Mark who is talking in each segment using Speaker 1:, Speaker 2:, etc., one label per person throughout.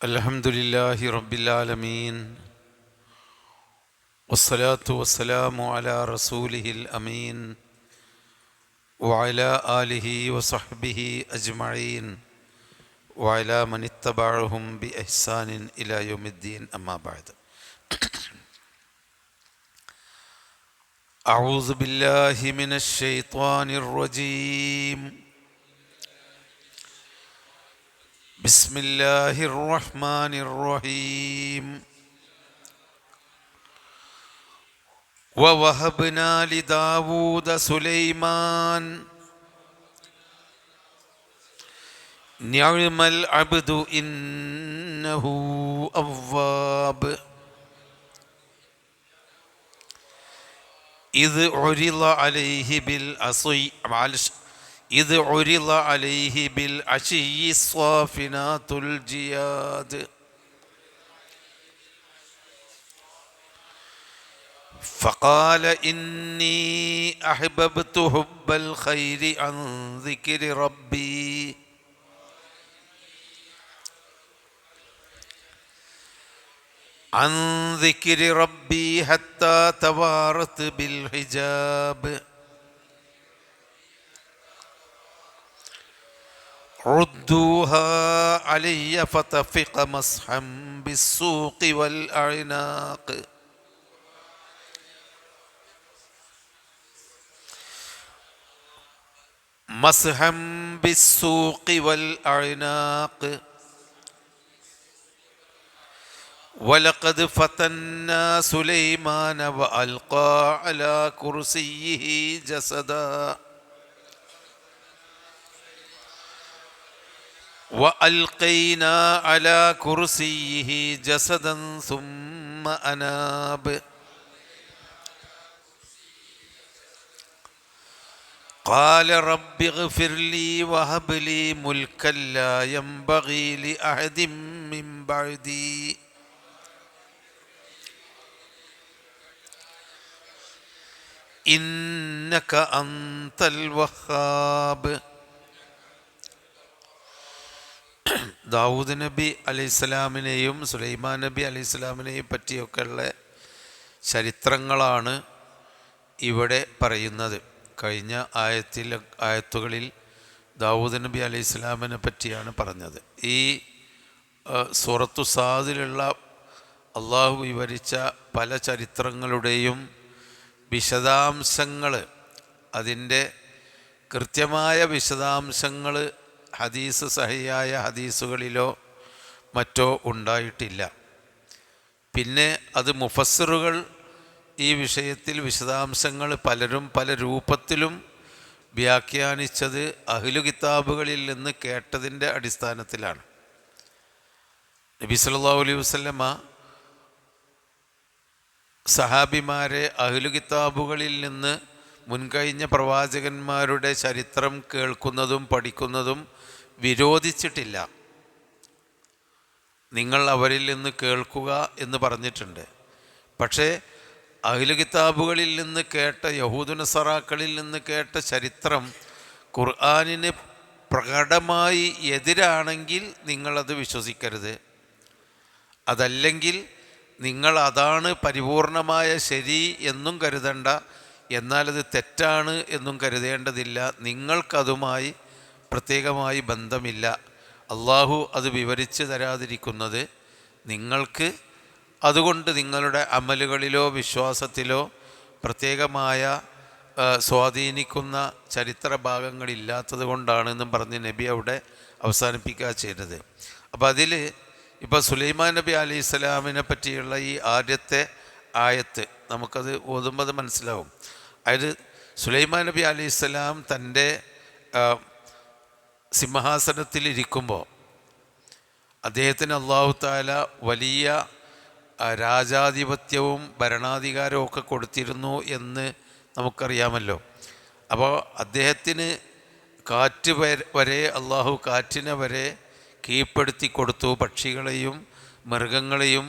Speaker 1: അൽഹംദുലില്ലാഹി റബ്ബിൽ ആലമീൻ വസ്സലാത്തു വസ്സലാമു അലാ റസൂലിഹിൽ അമീൻ വഅലാ ആലിഹി വസഹ്ബിഹി അജ്മഈൻ വഅലാ മൻ ഇത്തബഅഹും ബിഇഹ്സാനിൻ ഇലാ യൗമിദ്ദീൻ അമ്മാ ബഅദ്. അഊദു ബില്ലാഹി മിനശ് ശൈത്വാനിർ റജീം. بسم الله الرحمن الرحيم. ووهبنا لداود سليمان نعم العبد إنه أواب. إذ عرض عليه بالعشي الصافنات الجياد فقال إني أحببت حب الخير عن ذكر ربي حتى توارت بالحجاب. ردوها علي فتفق مسحا بالسوق والأعناق. مسحا بالسوق والأعناق. ولقد فتنا سليمان وألقى على كرسيه جسدا وألقينا على كرسيه جسدا ثم أناب. قال رب اغفر لي وهب لي ملكا لا ينبغي لأحد من بعدي إنك أنت الوهاب. ദാവൂദ് നബി അലൈഹിസ്സലാമിനെയും സുലൈമാൻ നബി അലൈഹിസ്സലാമിനെയും പറ്റിയൊക്കെയുള്ള ചരിത്രങ്ങളാണ് ഇവിടെ പറയുന്നത്. കഴിഞ്ഞ ആയത്തുകളിൽ ദാവൂദ് നബി അലൈഹിസ്സലാമിനെ പറ്റിയാണ് പറഞ്ഞത്. ഈ സൂറത്തു സാദിലുള്ള അള്ളാഹു വിവരിച്ച പല ചരിത്രങ്ങളുടെയും വിശദാംശങ്ങൾ, അതിൻ്റെ കൃത്യമായ വിശദാംശങ്ങൾ ഹദീസ് സഹിയായ ഹദീസുകളിലോ മറ്റോ ഉണ്ടായിട്ടില്ല. പിന്നെ അത് മുഫസ്സിറുകൾ ഈ വിഷയത്തിൽ വിശദാംശങ്ങൾ പലരും പല രൂപത്തിലും വ്യാഖ്യാനിച്ചത് അഹ്ലു കിതാബുകളിൽ നിന്ന് കേട്ടതിൻ്റെ അടിസ്ഥാനത്തിലാണ്. നബി സല്ലല്ലാഹു അലൈഹി വസല്ലമ സഹാബിമാരെ അഹ്ലു കിതാബുകളിൽ നിന്ന് മുൻകഴിഞ്ഞ പ്രവാചകന്മാരുടെ ചരിത്രം കേൾക്കുന്നതും പഠിക്കുന്നതും വിരോധിച്ചിട്ടില്ല. നിങ്ങൾ അവരിൽ നിന്ന് കേൾക്കുക എന്ന് പറഞ്ഞിട്ടുണ്ട്. പക്ഷേ അഹ്ലു കിതാബുകളിൽ നിന്ന് കേട്ട യഹൂദ നസറാക്കളിൽ നിന്ന് കേട്ട ചരിത്രം ഖുർആനിന് പ്രകടമായി എതിരാണെങ്കിൽ നിങ്ങളത് വിശ്വസിക്കരുത്. അതല്ലെങ്കിൽ നിങ്ങൾ അതാണ് പരിപൂർണമായ ശരി എന്നും കരുതണ്ട, എന്നാലത് തെറ്റാണ് എന്നും കരുതേണ്ടതില്ല. നിങ്ങൾക്കതുമായി പ്രത്യേകമായി ബന്ധമില്ല. അള്ളാഹു അത് വിവരിച്ച് തരാതിരിക്കുന്നത് നിങ്ങൾക്ക് അതുകൊണ്ട് നിങ്ങളുടെ അമലുകളിലോ വിശ്വാസത്തിലോ പ്രത്യേകമായ സ്വാധീനിക്കുന്ന ചരിത്ര ഭാഗങ്ങളില്ലാത്തത് കൊണ്ടാണെന്നും പറഞ്ഞ് നബി അവിടെ അവസാനിപ്പിക്കുക ചെയ്തത്. അപ്പോൾ അതിൽ ഇപ്പോൾ സുലൈമാൻ നബി അലൈഹി സ്വലാമിനെ പറ്റിയുള്ള ഈ ആദ്യത്തെ ആയത്ത് നമുക്കത് ഓതുമ്പോൾ മനസ്സിലാവും. അതായത് സുലൈമാൻ നബി അലൈഹി സ്വലാം തൻ്റെ സിംഹാസനത്തിലിരിക്കുമ്പോൾ അദ്ദേഹത്തിന് അല്ലാഹു തആല വലിയ രാജാധിപത്യവും ഭരണാധികാരവും ഒക്കെ കൊടുത്തിരുന്നു എന്ന് നമുക്കറിയാമല്ലോ. അപ്പോൾ അദ്ദേഹത്തിന് കാറ്റ് വരെ അള്ളാഹു കാറ്റിനെ വരെ കീഴ്പ്പെടുത്തി കൊടുത്തു. പക്ഷികളെയും മൃഗങ്ങളെയും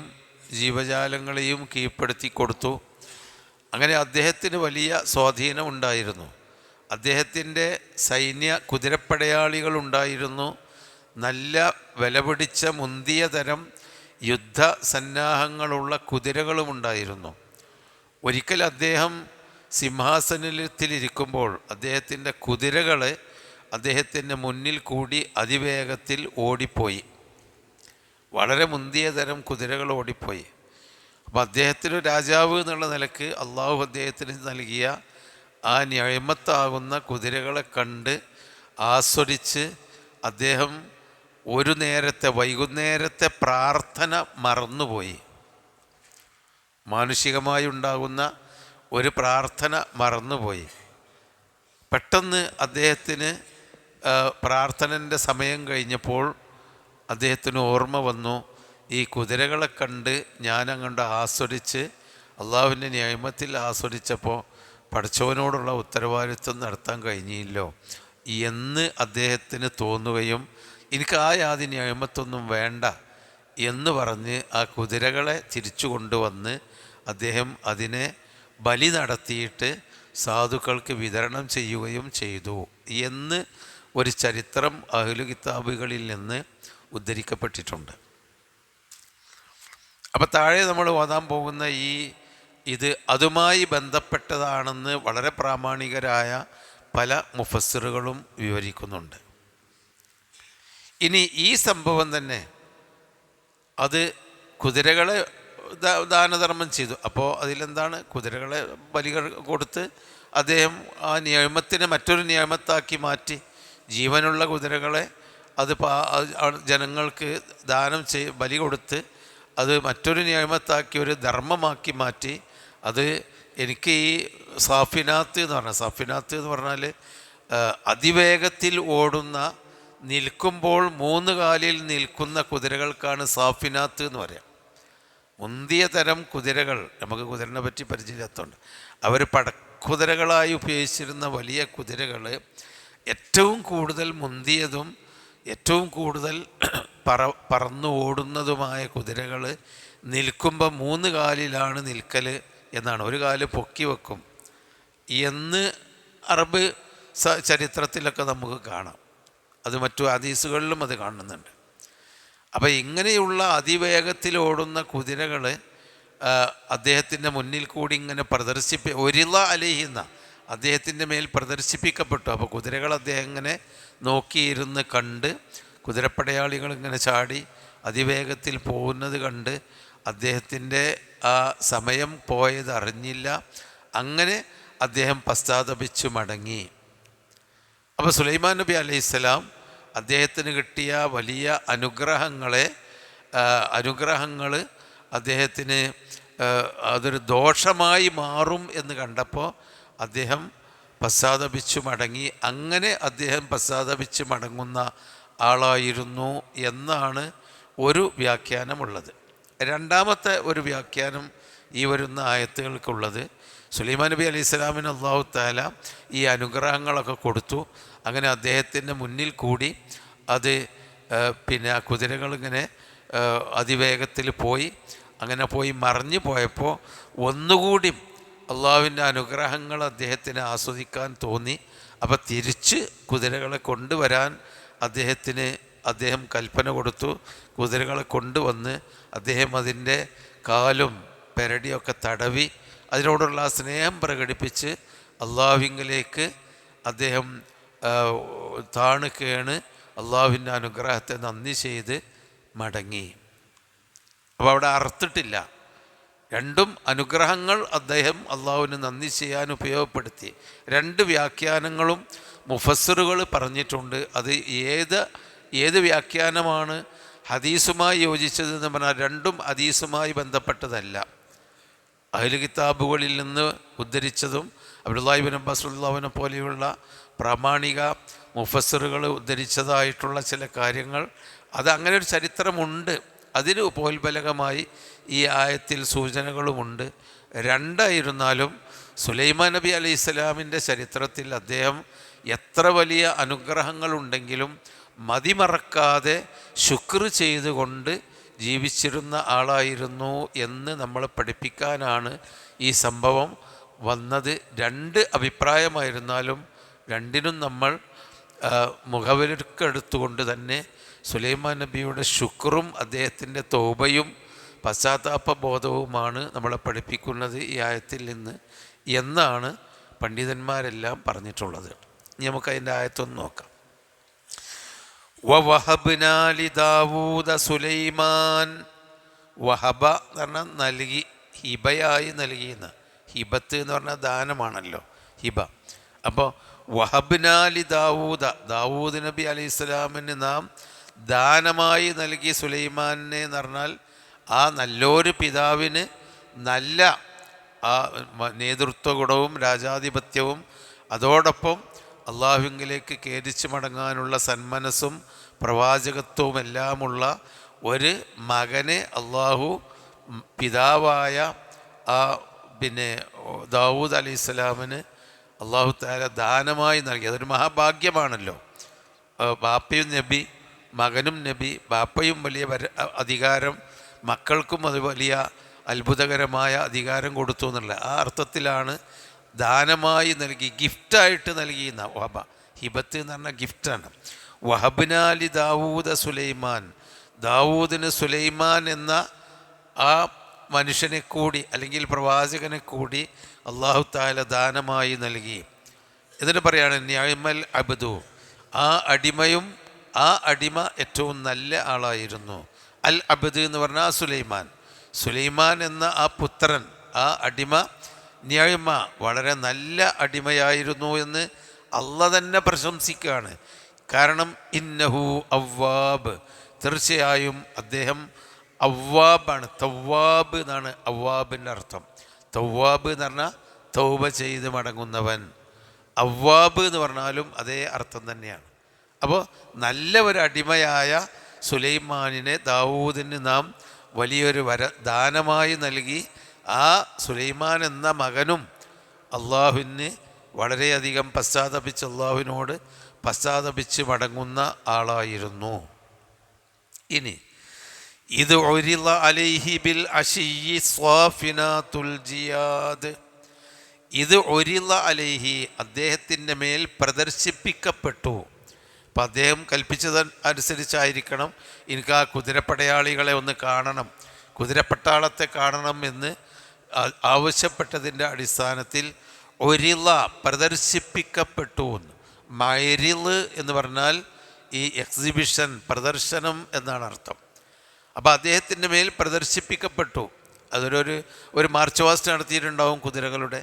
Speaker 1: ജീവജാലങ്ങളെയും കീഴ്പ്പെടുത്തി കൊടുത്തു. അങ്ങനെ അദ്ദേഹത്തിന് വലിയ സ്വാധീനം ഉണ്ടായിരുന്നു. അദ്ദേഹത്തിൻ്റെ കുതിരപ്പടയാളികളുണ്ടായിരുന്നു, നല്ല വിലപിടിച്ച മുന്തിയ തരം യുദ്ധസന്നാഹങ്ങളുള്ള കുതിരകളുമുണ്ടായിരുന്നു. ഒരിക്കൽ അദ്ദേഹം സിംഹാസനത്തിലിരിക്കുമ്പോൾ അദ്ദേഹത്തിൻ്റെ കുതിരകൾ അദ്ദേഹത്തിൻ്റെ മുന്നിൽ കൂടി അതിവേഗത്തിൽ ഓടിപ്പോയി. വളരെ മുന്തിയ തരം കുതിരകൾ ഓടിപ്പോയി. അപ്പോൾ അദ്ദേഹത്തിന് രാജാവ് എന്നുള്ള നിലക്ക് അള്ളാഹു അദ്ദേഹത്തിന് നൽകിയ ആ നിഅമത്താകുന്ന കുതിരകളെ കണ്ട് ആസ്വദിച്ച് അദ്ദേഹം ഒരു നേരത്തെ വൈകുന്നേരത്തെ പ്രാർത്ഥന മറന്നുപോയി. മാനുഷികമായി ഉണ്ടാകുന്ന ഒരു പ്രാർത്ഥന മറന്നുപോയി. പെട്ടെന്ന് അദ്ദേഹത്തിന് പ്രാർത്ഥനൻ്റെ സമയം കഴിഞ്ഞപ്പോൾ അദ്ദേഹത്തിന് ഓർമ്മ വന്നു, ഈ കുതിരകളെ കണ്ട് ഞാനങ്ങോട്ട് ആസ്വദിച്ച് അള്ളാഹുവിൻ്റെ നിഅമത്തിൽ ആസ്വദിച്ചപ്പോൾ പടച്ചവനോടുള്ള ഉത്തരവാദിത്വം നടത്താൻ കഴിഞ്ഞില്ലോ എന്ന് അദ്ദേഹത്തിന് തോന്നുകയും എനിക്ക് ആ യാതി നിഅമത്തൊന്നും വേണ്ട എന്ന് പറഞ്ഞ് ആ കുതിരകളെ തിരിച്ചു കൊണ്ടുവന്ന് അദ്ദേഹം അതിനെ ബലി നടത്തിയിട്ട് സാധുക്കൾക്ക് വിതരണം ചെയ്യുകയും ചെയ്തു എന്ന് ഒരു ചരിത്രം അഹ്ലു കിതാബുകളിൽ നിന്ന് ഉദ്ധരിക്കപ്പെട്ടിട്ടുണ്ട്. അപ്പോൾ താഴെ നമ്മൾ ഓതാൻ പോകുന്ന ഇത് അതുമായി ബന്ധപ്പെട്ടതാണെന്ന് വളരെ പ്രാമാണികരായ പല മുഫസ്സിറുകളും വിവരിക്കുന്നുണ്ട്. ഇനി ഈ സംഭവം തന്നെ അത് കുതിരകളെ ദാനധർമ്മം ചെയ്തു. അപ്പോൾ അതിലെന്താണ്, കുതിരകളെ ബലികൾ കൊടുത്ത് അദ്ദേഹം ആ നിയമത്തിനെ മറ്റൊരു നിയമത്താക്കി മാറ്റി. ജീവനുള്ള കുതിരകളെ അത് ജനങ്ങൾക്ക് ദാനം ബലി കൊടുത്ത് അത് മറ്റൊരു നിയമത്താക്കി ഒരു ധർമ്മമാക്കി മാറ്റി. അത് എനിക്ക് ഈ സാഫിനാത്ത് എന്ന് പറഞ്ഞാൽ അതിവേഗത്തിൽ ഓടുന്ന നിൽക്കുമ്പോൾ 3 കാലിൽ നിൽക്കുന്ന കുതിരകൾക്കാണ് സാഫിനാത്ത് എന്ന് പറയാം. മുന്തിയ തരം കുതിരകൾ, നമുക്ക് കുതിരനെ പറ്റി പരിചയമില്ലാത്തതുകൊണ്ട് അവർ പടക്കുതിരകളായി ഉപയോഗിച്ചിരുന്ന വലിയ കുതിരകൾ, ഏറ്റവും കൂടുതൽ മുന്തിയതും ഏറ്റവും കൂടുതൽ പറന്നു ഓടുന്നതുമായ കുതിരകൾ നിൽക്കുമ്പോൾ 3 കാലിലാണ് നിൽക്കൽ എന്നാണ്. ഒരു കാല് പൊക്കി വെക്കും എന്ന് അറബ് ചരിത്രത്തിലൊക്കെ നമുക്ക് കാണാം. അത് മറ്റു ഹദീസുകളിലും അത് കാണുന്നുണ്ട്. അപ്പോൾ ഇങ്ങനെയുള്ള അതിവേഗത്തിൽ ഓടുന്ന കുതിരകൾ അദ്ദേഹത്തിൻ്റെ മുന്നിൽ കൂടി ഇങ്ങനെ ഒരിള അലൈഹിന്ന അദ്ദേഹത്തിൻ്റെ മേൽ പ്രദർശിപ്പിക്കപ്പെട്ടു. അപ്പോൾ കുതിരകൾ അദ്ദേഹം ഇങ്ങനെ നോക്കിയിരുന്ന് കണ്ട്, കുതിരപ്പടയാളികൾ ഇങ്ങനെ ചാടി അതിവേഗത്തിൽ പോകുന്നത് കണ്ട് അദ്ദേഹത്തിൻ്റെ ആ സമയം പോയത് അറിഞ്ഞില്ല. അങ്ങനെ അദ്ദേഹം പശ്ചാത്തപിച്ചു മടങ്ങി. അപ്പോൾ സുലൈമാൻ നബി അലൈഹിസ്സലാം അദ്ദേഹത്തിന് കിട്ടിയ വലിയ അനുഗ്രഹങ്ങൾ അദ്ദേഹത്തിന് അതൊരു ദോഷമായി മാറും എന്ന് കണ്ടപ്പോൾ അദ്ദേഹം പശ്ചാത്തപിച്ചു മടങ്ങി. അങ്ങനെ അദ്ദേഹം പശ്ചാത്തപിച്ച് മടങ്ങുന്ന ആളായിരുന്നു എന്നാണ് ഒരു വ്യാഖ്യാനമുള്ളത്. രണ്ടാമത്തെ ഒരു വ്യാഖ്യാനം ഈ വരുന്ന ആയത്തുകൾക്കുള്ളത്, സുലൈമാൻ നബി അലൈഹി സ്വലാമിന് അല്ലാഹു തആല ഈ അനുഗ്രഹങ്ങളൊക്കെ കൊടുത്തു. അങ്ങനെ അദ്ദേഹത്തിൻ്റെ മുന്നിൽ കൂടി അത് ആ കുതിരകളിങ്ങനെ അതിവേഗത്തിൽ പോയി. അങ്ങനെ പോയി മറിഞ്ഞു പോയപ്പോൾ ഒന്നുകൂടി അള്ളാഹുവിൻ്റെ അനുഗ്രഹങ്ങൾ അദ്ദേഹത്തിന് ആസ്വദിക്കാൻ തോന്നി. അപ്പോൾ തിരിച്ച് കുതിരകളെ കൊണ്ടുവരാൻ അദ്ദേഹം കൽപ്പന കൊടുത്തു. കുതിരകളെ കൊണ്ടുവന്ന് അദ്ദേഹം അതിൻ്റെ കാലും പെരടിയൊക്കെ തടവി അതിനോടുള്ള സ്നേഹം പ്രകടിപ്പിച്ച് അള്ളാഹുവിലേക്ക് അദ്ദേഹം താണ് കേണ് അള്ളാഹുവിൻ്റെ അനുഗ്രഹത്തെ നന്ദി ചെയ്ത് മടങ്ങി. അപ്പോൾ അവിടെ അറുത്തിട്ടില്ല. രണ്ടും അനുഗ്രഹങ്ങൾ അദ്ദേഹം അള്ളാഹുവിന് നന്ദി ചെയ്യാൻ ഉപയോഗപ്പെടുത്തി. 2 വ്യാഖ്യാനങ്ങളും മുഫസ്സിറുകൾ പറഞ്ഞിട്ടുണ്ട്. അത് ഏത് വ്യാഖ്യാനമാണ് ഹദീസുമായി യോജിച്ചതെന്ന് പറഞ്ഞാൽ രണ്ടും ഹദീസുമായി ബന്ധപ്പെട്ടതല്ല. അഹ്ലു കിതാബുകളിൽ നിന്ന് ഉദ്ധരിച്ചതും അബ്ദുല്ലാഹി ഇബ്നു അബ്ബാസ് റളിയല്ലാഹു അൻഹു പോലെയുള്ള പ്രാമാണിക മുഫസ്സിറുകൾ ഉദ്ധരിച്ചതായിട്ടുള്ള ചില കാര്യങ്ങൾ, അത് അങ്ങനെ ഒരു ചരിത്രമുണ്ട്. അതിന് ഉപോത്ബലകമായി ഈ ആയത്തിൽ സൂചനകളുമുണ്ട്. രണ്ടായിരുന്നാലും സുലൈമാൻ നബി അലൈഹി സ്വലാമിൻ്റെ ചരിത്രത്തിൽ അദ്ദേഹം എത്ര വലിയ അനുഗ്രഹങ്ങളുണ്ടെങ്കിലും മതിമറക്കാതെ ശുക്ർ ചെയ്തുകൊണ്ട് ജീവിച്ചിരുന്ന ആളായിരുന്നു എന്ന് നമ്മളെ പഠിപ്പിക്കാനാണ് ഈ സംഭവം വന്നത്. 2 അഭിപ്രായമായിരുന്നാലും രണ്ടിനും നമ്മൾ മുഖവിലക്കെടുത്തുകൊണ്ട് തന്നെ സുലൈമാൻ നബിയുടെ ശുക്റും അദ്ദേഹത്തിൻ്റെ തൗബയും പശ്ചാത്താപ ബോധവുമാണ് നമ്മളെ പഠിപ്പിക്കുന്നത് ഈ ആയത്തിൽ നിന്ന് എന്നാണ് പണ്ഡിതന്മാരെല്ലാം പറഞ്ഞിട്ടുള്ളത്. ഇനി നമുക്കതിൻ്റെ ആയത്തൊന്ന് നോക്കാം. വവഹബ്നാ ലിദാവൂദ സുലൈമാൻ. വഹബ എന്ന് പറഞ്ഞാൽ നൽകി, ഹിബയായി നൽകിയെന്ന്. ഹിബത്ത് എന്ന് പറഞ്ഞാൽ ദാനമാണല്ലോ, ഹിബ. അപ്പോൾ വഹബ്നാ ലിദാവൂദ, ദാവൂദ് നബി അലൈഹി സ്വലാമിന് നാം ദാനമായി നൽകി സുലൈമാനെ എന്ന് പറഞ്ഞാൽ ആ നല്ലൊരു പിതാവിന് നല്ല ആ നേതൃത്വ ഗുണവും രാജാധിപത്യവും അതോടൊപ്പം അള്ളാഹുവിലേക്ക് ഖേദിച്ച് മടങ്ങാനുള്ള സന്മനസ്സും പ്രവാചകത്വവും എല്ലാമുള്ള ഒരു മകനെ അള്ളാഹു പിതാവായ ആ ദാവൂദ് അലൈഹി സ്വലാമിന് അള്ളാഹു തആല ദാനമായി നൽകി. അതൊരു മഹാഭാഗ്യമാണല്ലോ. ബാപ്പയും നബി, മകനും നബി, ബാപ്പയും വലിയ അധികാരം, മക്കൾക്കും അത് വലിയ അത്ഭുതകരമായ അധികാരം കൊടുത്തു എന്നുള്ള ആ അർത്ഥത്തിലാണ് ദാനമായി നൽകി, ഗിഫ്റ്റായിട്ട് നൽകിയെന്ന വഹബ. ഹിബത്ത് എന്ന് പറഞ്ഞാൽ ഗിഫ്റ്റാണ്. വഹബ്നാ ലി ദാവൂദ സുലൈമാൻ, ദാവൂദിന് സുലൈമാൻ എന്ന ആ മനുഷ്യനെ കൂടി അല്ലെങ്കിൽ പ്രവാചകനെ കൂടി അള്ളാഹു തആല ദാനമായി നൽകി. എന്നിട്ട് പറയാണ് നിഅമൽ അബ്ദു, ആ അടിമയും ആ അടിമ ഏറ്റവും നല്ല ആളായിരുന്നു. അൽ അബ്ദ് എന്ന് പറഞ്ഞാൽ സുലൈമാൻ, സുലൈമാൻ എന്ന ആ പുത്രൻ, ആ അടിമ നിഅമ വളരെ നല്ല അടിമയായിരുന്നു എന്ന് അള്ളാഹ് തന്നെ പ്രശംസിക്കുകയാണ്. കാരണം ഇന്നഹു അവ്വാബ്, തീർച്ചയായും അദ്ദേഹം അവ്വാബാണ്. തവ്വാബ് എന്നാണ് അവ്വാബിൻ്റെ അർത്ഥം. തവ്വാബ് എന്ന് പറഞ്ഞാൽ തൗബ ചെയ്ത് മടങ്ങുന്നവൻ. അവ്വാബ് എന്ന് പറഞ്ഞാലും അതേ അർത്ഥം തന്നെയാണ്. അപ്പോൾ നല്ല ഒരു അടിമയായ സുലൈമാനിനെ ദാവൂദിന് നാം വലിയൊരു ദാനമായി നൽകി. ആ സുലൈമാൻ എന്ന മകനും അള്ളാഹുവിന് വളരെയധികം പശ്ചാത്തപിച്ച് അള്ളാഹുവിനോട് പശ്ചാത്തപിച്ച് മടങ്ങുന്ന ആളായിരുന്നു. ഇനി ഇത് ഉരിള അലൈഹി ബിൽ അശിയ്യി സ്വാഫിനാത്തുൽ ജിയാദ്. ഇത് ഉരിള അലൈഹി, അദ്ദേഹത്തിൻ്റെ മേൽ പ്രദർശിപ്പിക്കപ്പെട്ടു. അപ്പം അദ്ദേഹം കൽപ്പിച്ചത് അനുസരിച്ചായിരിക്കണം എനിക്ക് ആ കുതിരപ്പടയാളികളെ ഒന്ന് കാണണം, കുതിരപ്പട്ടാളത്തെ കാണണം എന്ന് ആവശ്യപ്പെട്ടതിൻ്റെ അടിസ്ഥാനത്തിൽ ഒരിള പ്രദർശിപ്പിക്കപ്പെട്ടു. മൈരിള് എന്ന് പറഞ്ഞാൽ ഈ എക്സിബിഷൻ, പ്രദർശനം എന്നാണ് അർത്ഥം. അപ്പോൾ അദ്ദേഹത്തിൻ്റെ മേൽ പ്രദർശിപ്പിക്കപ്പെട്ടു. ഒരു മാർച്ച് പാസ്റ്റ് നടത്തിയിട്ടുണ്ടാവും കുതിരകളുടെ.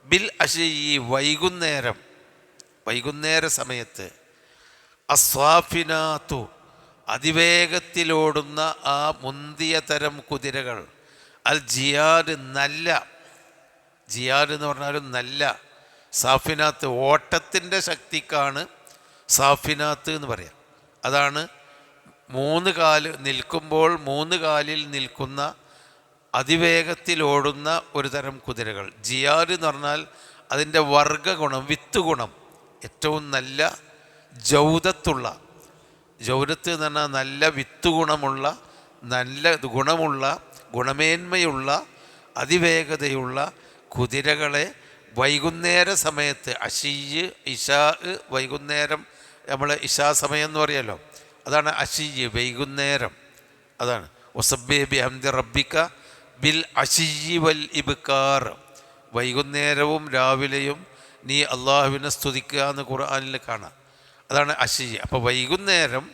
Speaker 1: ബിൽ അശി, വൈകുന്നേര സമയത്ത്. അസ്വാഫിനാത്തു, അതിവേഗത്തിലോടുന്ന ആ മുന്തിയ തരം കുതിരകൾ. അൽ ജിയാദ്, നല്ല. ജിയാദ് എന്ന് പറഞ്ഞാലും നല്ല. സാഫിനാത്ത്, ഓട്ടത്തിൻ്റെ ശക്തിക്കാണ് സാഫിനാത്ത് എന്ന് പറയാം. അതാണ് നിൽക്കുമ്പോൾ 3 കാലിൽ നിൽക്കുന്ന അതിവേഗത്തിലോടുന്ന ഒരു തരം കുതിരകൾ. ജിയാദ് എന്ന് പറഞ്ഞാൽ അതിൻ്റെ വർഗ്ഗഗുണം, വിത്തുഗുണം, ഏറ്റവും നല്ല ജൗദത്തുള്ള, ജൗദത്ത് എന്ന് പറഞ്ഞാൽ നല്ല വിത്തുഗുണമുള്ള, നല്ല ഗുണമുള്ള, ഗുണമേന്മയുള്ള, അതിവേഗതയുള്ള കുതിരകളെ വൈകുന്നേര സമയത്ത്, അശിയ്യ് ഇശാ, വൈകുന്നേരം നമ്മൾ ഇശാ സമയം എന്ന് പറയുമല്ലോ, അതാണ് അശിയ്യ്, വൈകുന്നേരം. അതാണ് വസബ്ബിഹ് ബിഹംദി റബ്ബിക ബിൽ അശിയ്യി വൽ ഇബ്കാർ, വൈകുന്നേരവും രാവിലെയും നീ അള്ളാഹുവിനെ സ്തുതിക്കുക എന്ന് ഖുർആനിൽ കാണാം. അതാണ് അശിയ്യ്. അപ്പോൾ വൈകുന്നേരം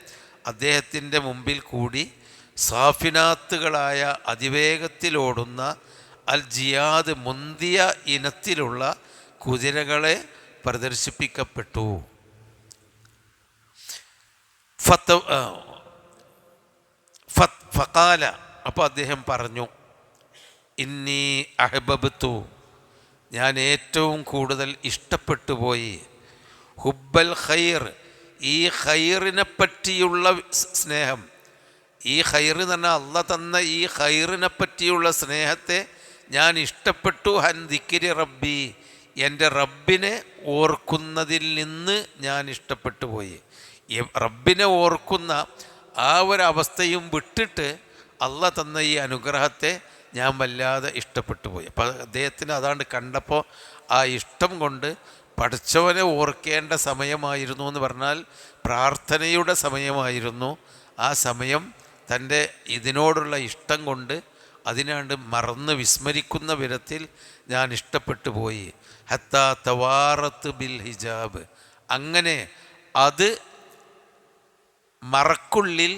Speaker 1: അദ്ദേഹത്തിൻ്റെ മുമ്പിൽ കൂടി സാഫിനാത്തുകളായ അതിവേഗത്തിലോടുന്ന അൽ ജിയാദ്, മുന്തിയ ഇനത്തിലുള്ള കുതിരകളെ പ്രദർശിപ്പിക്കപ്പെട്ടു. ഫഖാല, അപ്പോൾ അദ്ദേഹം പറഞ്ഞു, ഇന്നി അഹ്ബബ്തു, ഞാൻ ഏറ്റവും കൂടുതൽ ഇഷ്ടപ്പെട്ടു പോയി, ഹുബ്ബൽ ഖൈർ, ഈ ഖൈറിനെ പറ്റിയുള്ള സ്നേഹം. ഈ ഖൈർ എന്ന് പറഞ്ഞാൽ അള്ളാഹ് തന്ന ഈ ഖൈറിനെ പറ്റിയുള്ള സ്നേഹത്തെ ഞാൻ ഇഷ്ടപ്പെട്ടു. ഹൻ ദിക്രി റബ്ബി, എൻ്റെ റബ്ബിനെ ഓർക്കുന്നതിൽ നിന്ന് ഞാൻ ഇഷ്ടപ്പെട്ടു പോയി. റബ്ബിനെ ഓർക്കുന്ന ആ ഒരവസ്ഥയും വിട്ടിട്ട് അള്ളാഹ് തന്ന ഈ അനുഗ്രഹത്തെ ഞാൻ വല്ലാതെ ഇഷ്ടപ്പെട്ടു പോയി. അപ്പോൾ അദ്ദേഹത്തിന് അതാണ്ട് കണ്ടപ്പോൾ ആ ഇഷ്ടം കൊണ്ട് പടച്ചവനെ ഓർക്കേണ്ട സമയമായിരുന്നു എന്ന് പറഞ്ഞാൽ പ്രാർത്ഥനയുടെ സമയമായിരുന്നു. ആ ആ സമയം തൻ്റെ ഇതിനോടുള്ള ഇഷ്ടം കൊണ്ട് അതിനാണ്ട് മറന്ന് വിസ്മരിക്കുന്ന വിധത്തിൽ ഞാൻ ഇഷ്ടപ്പെട്ടു പോയി. ഹത്താ തവാറത്ത് ബിൽ ഹിജാബ്, അങ്ങനെ അത് മറക്കുള്ളിൽ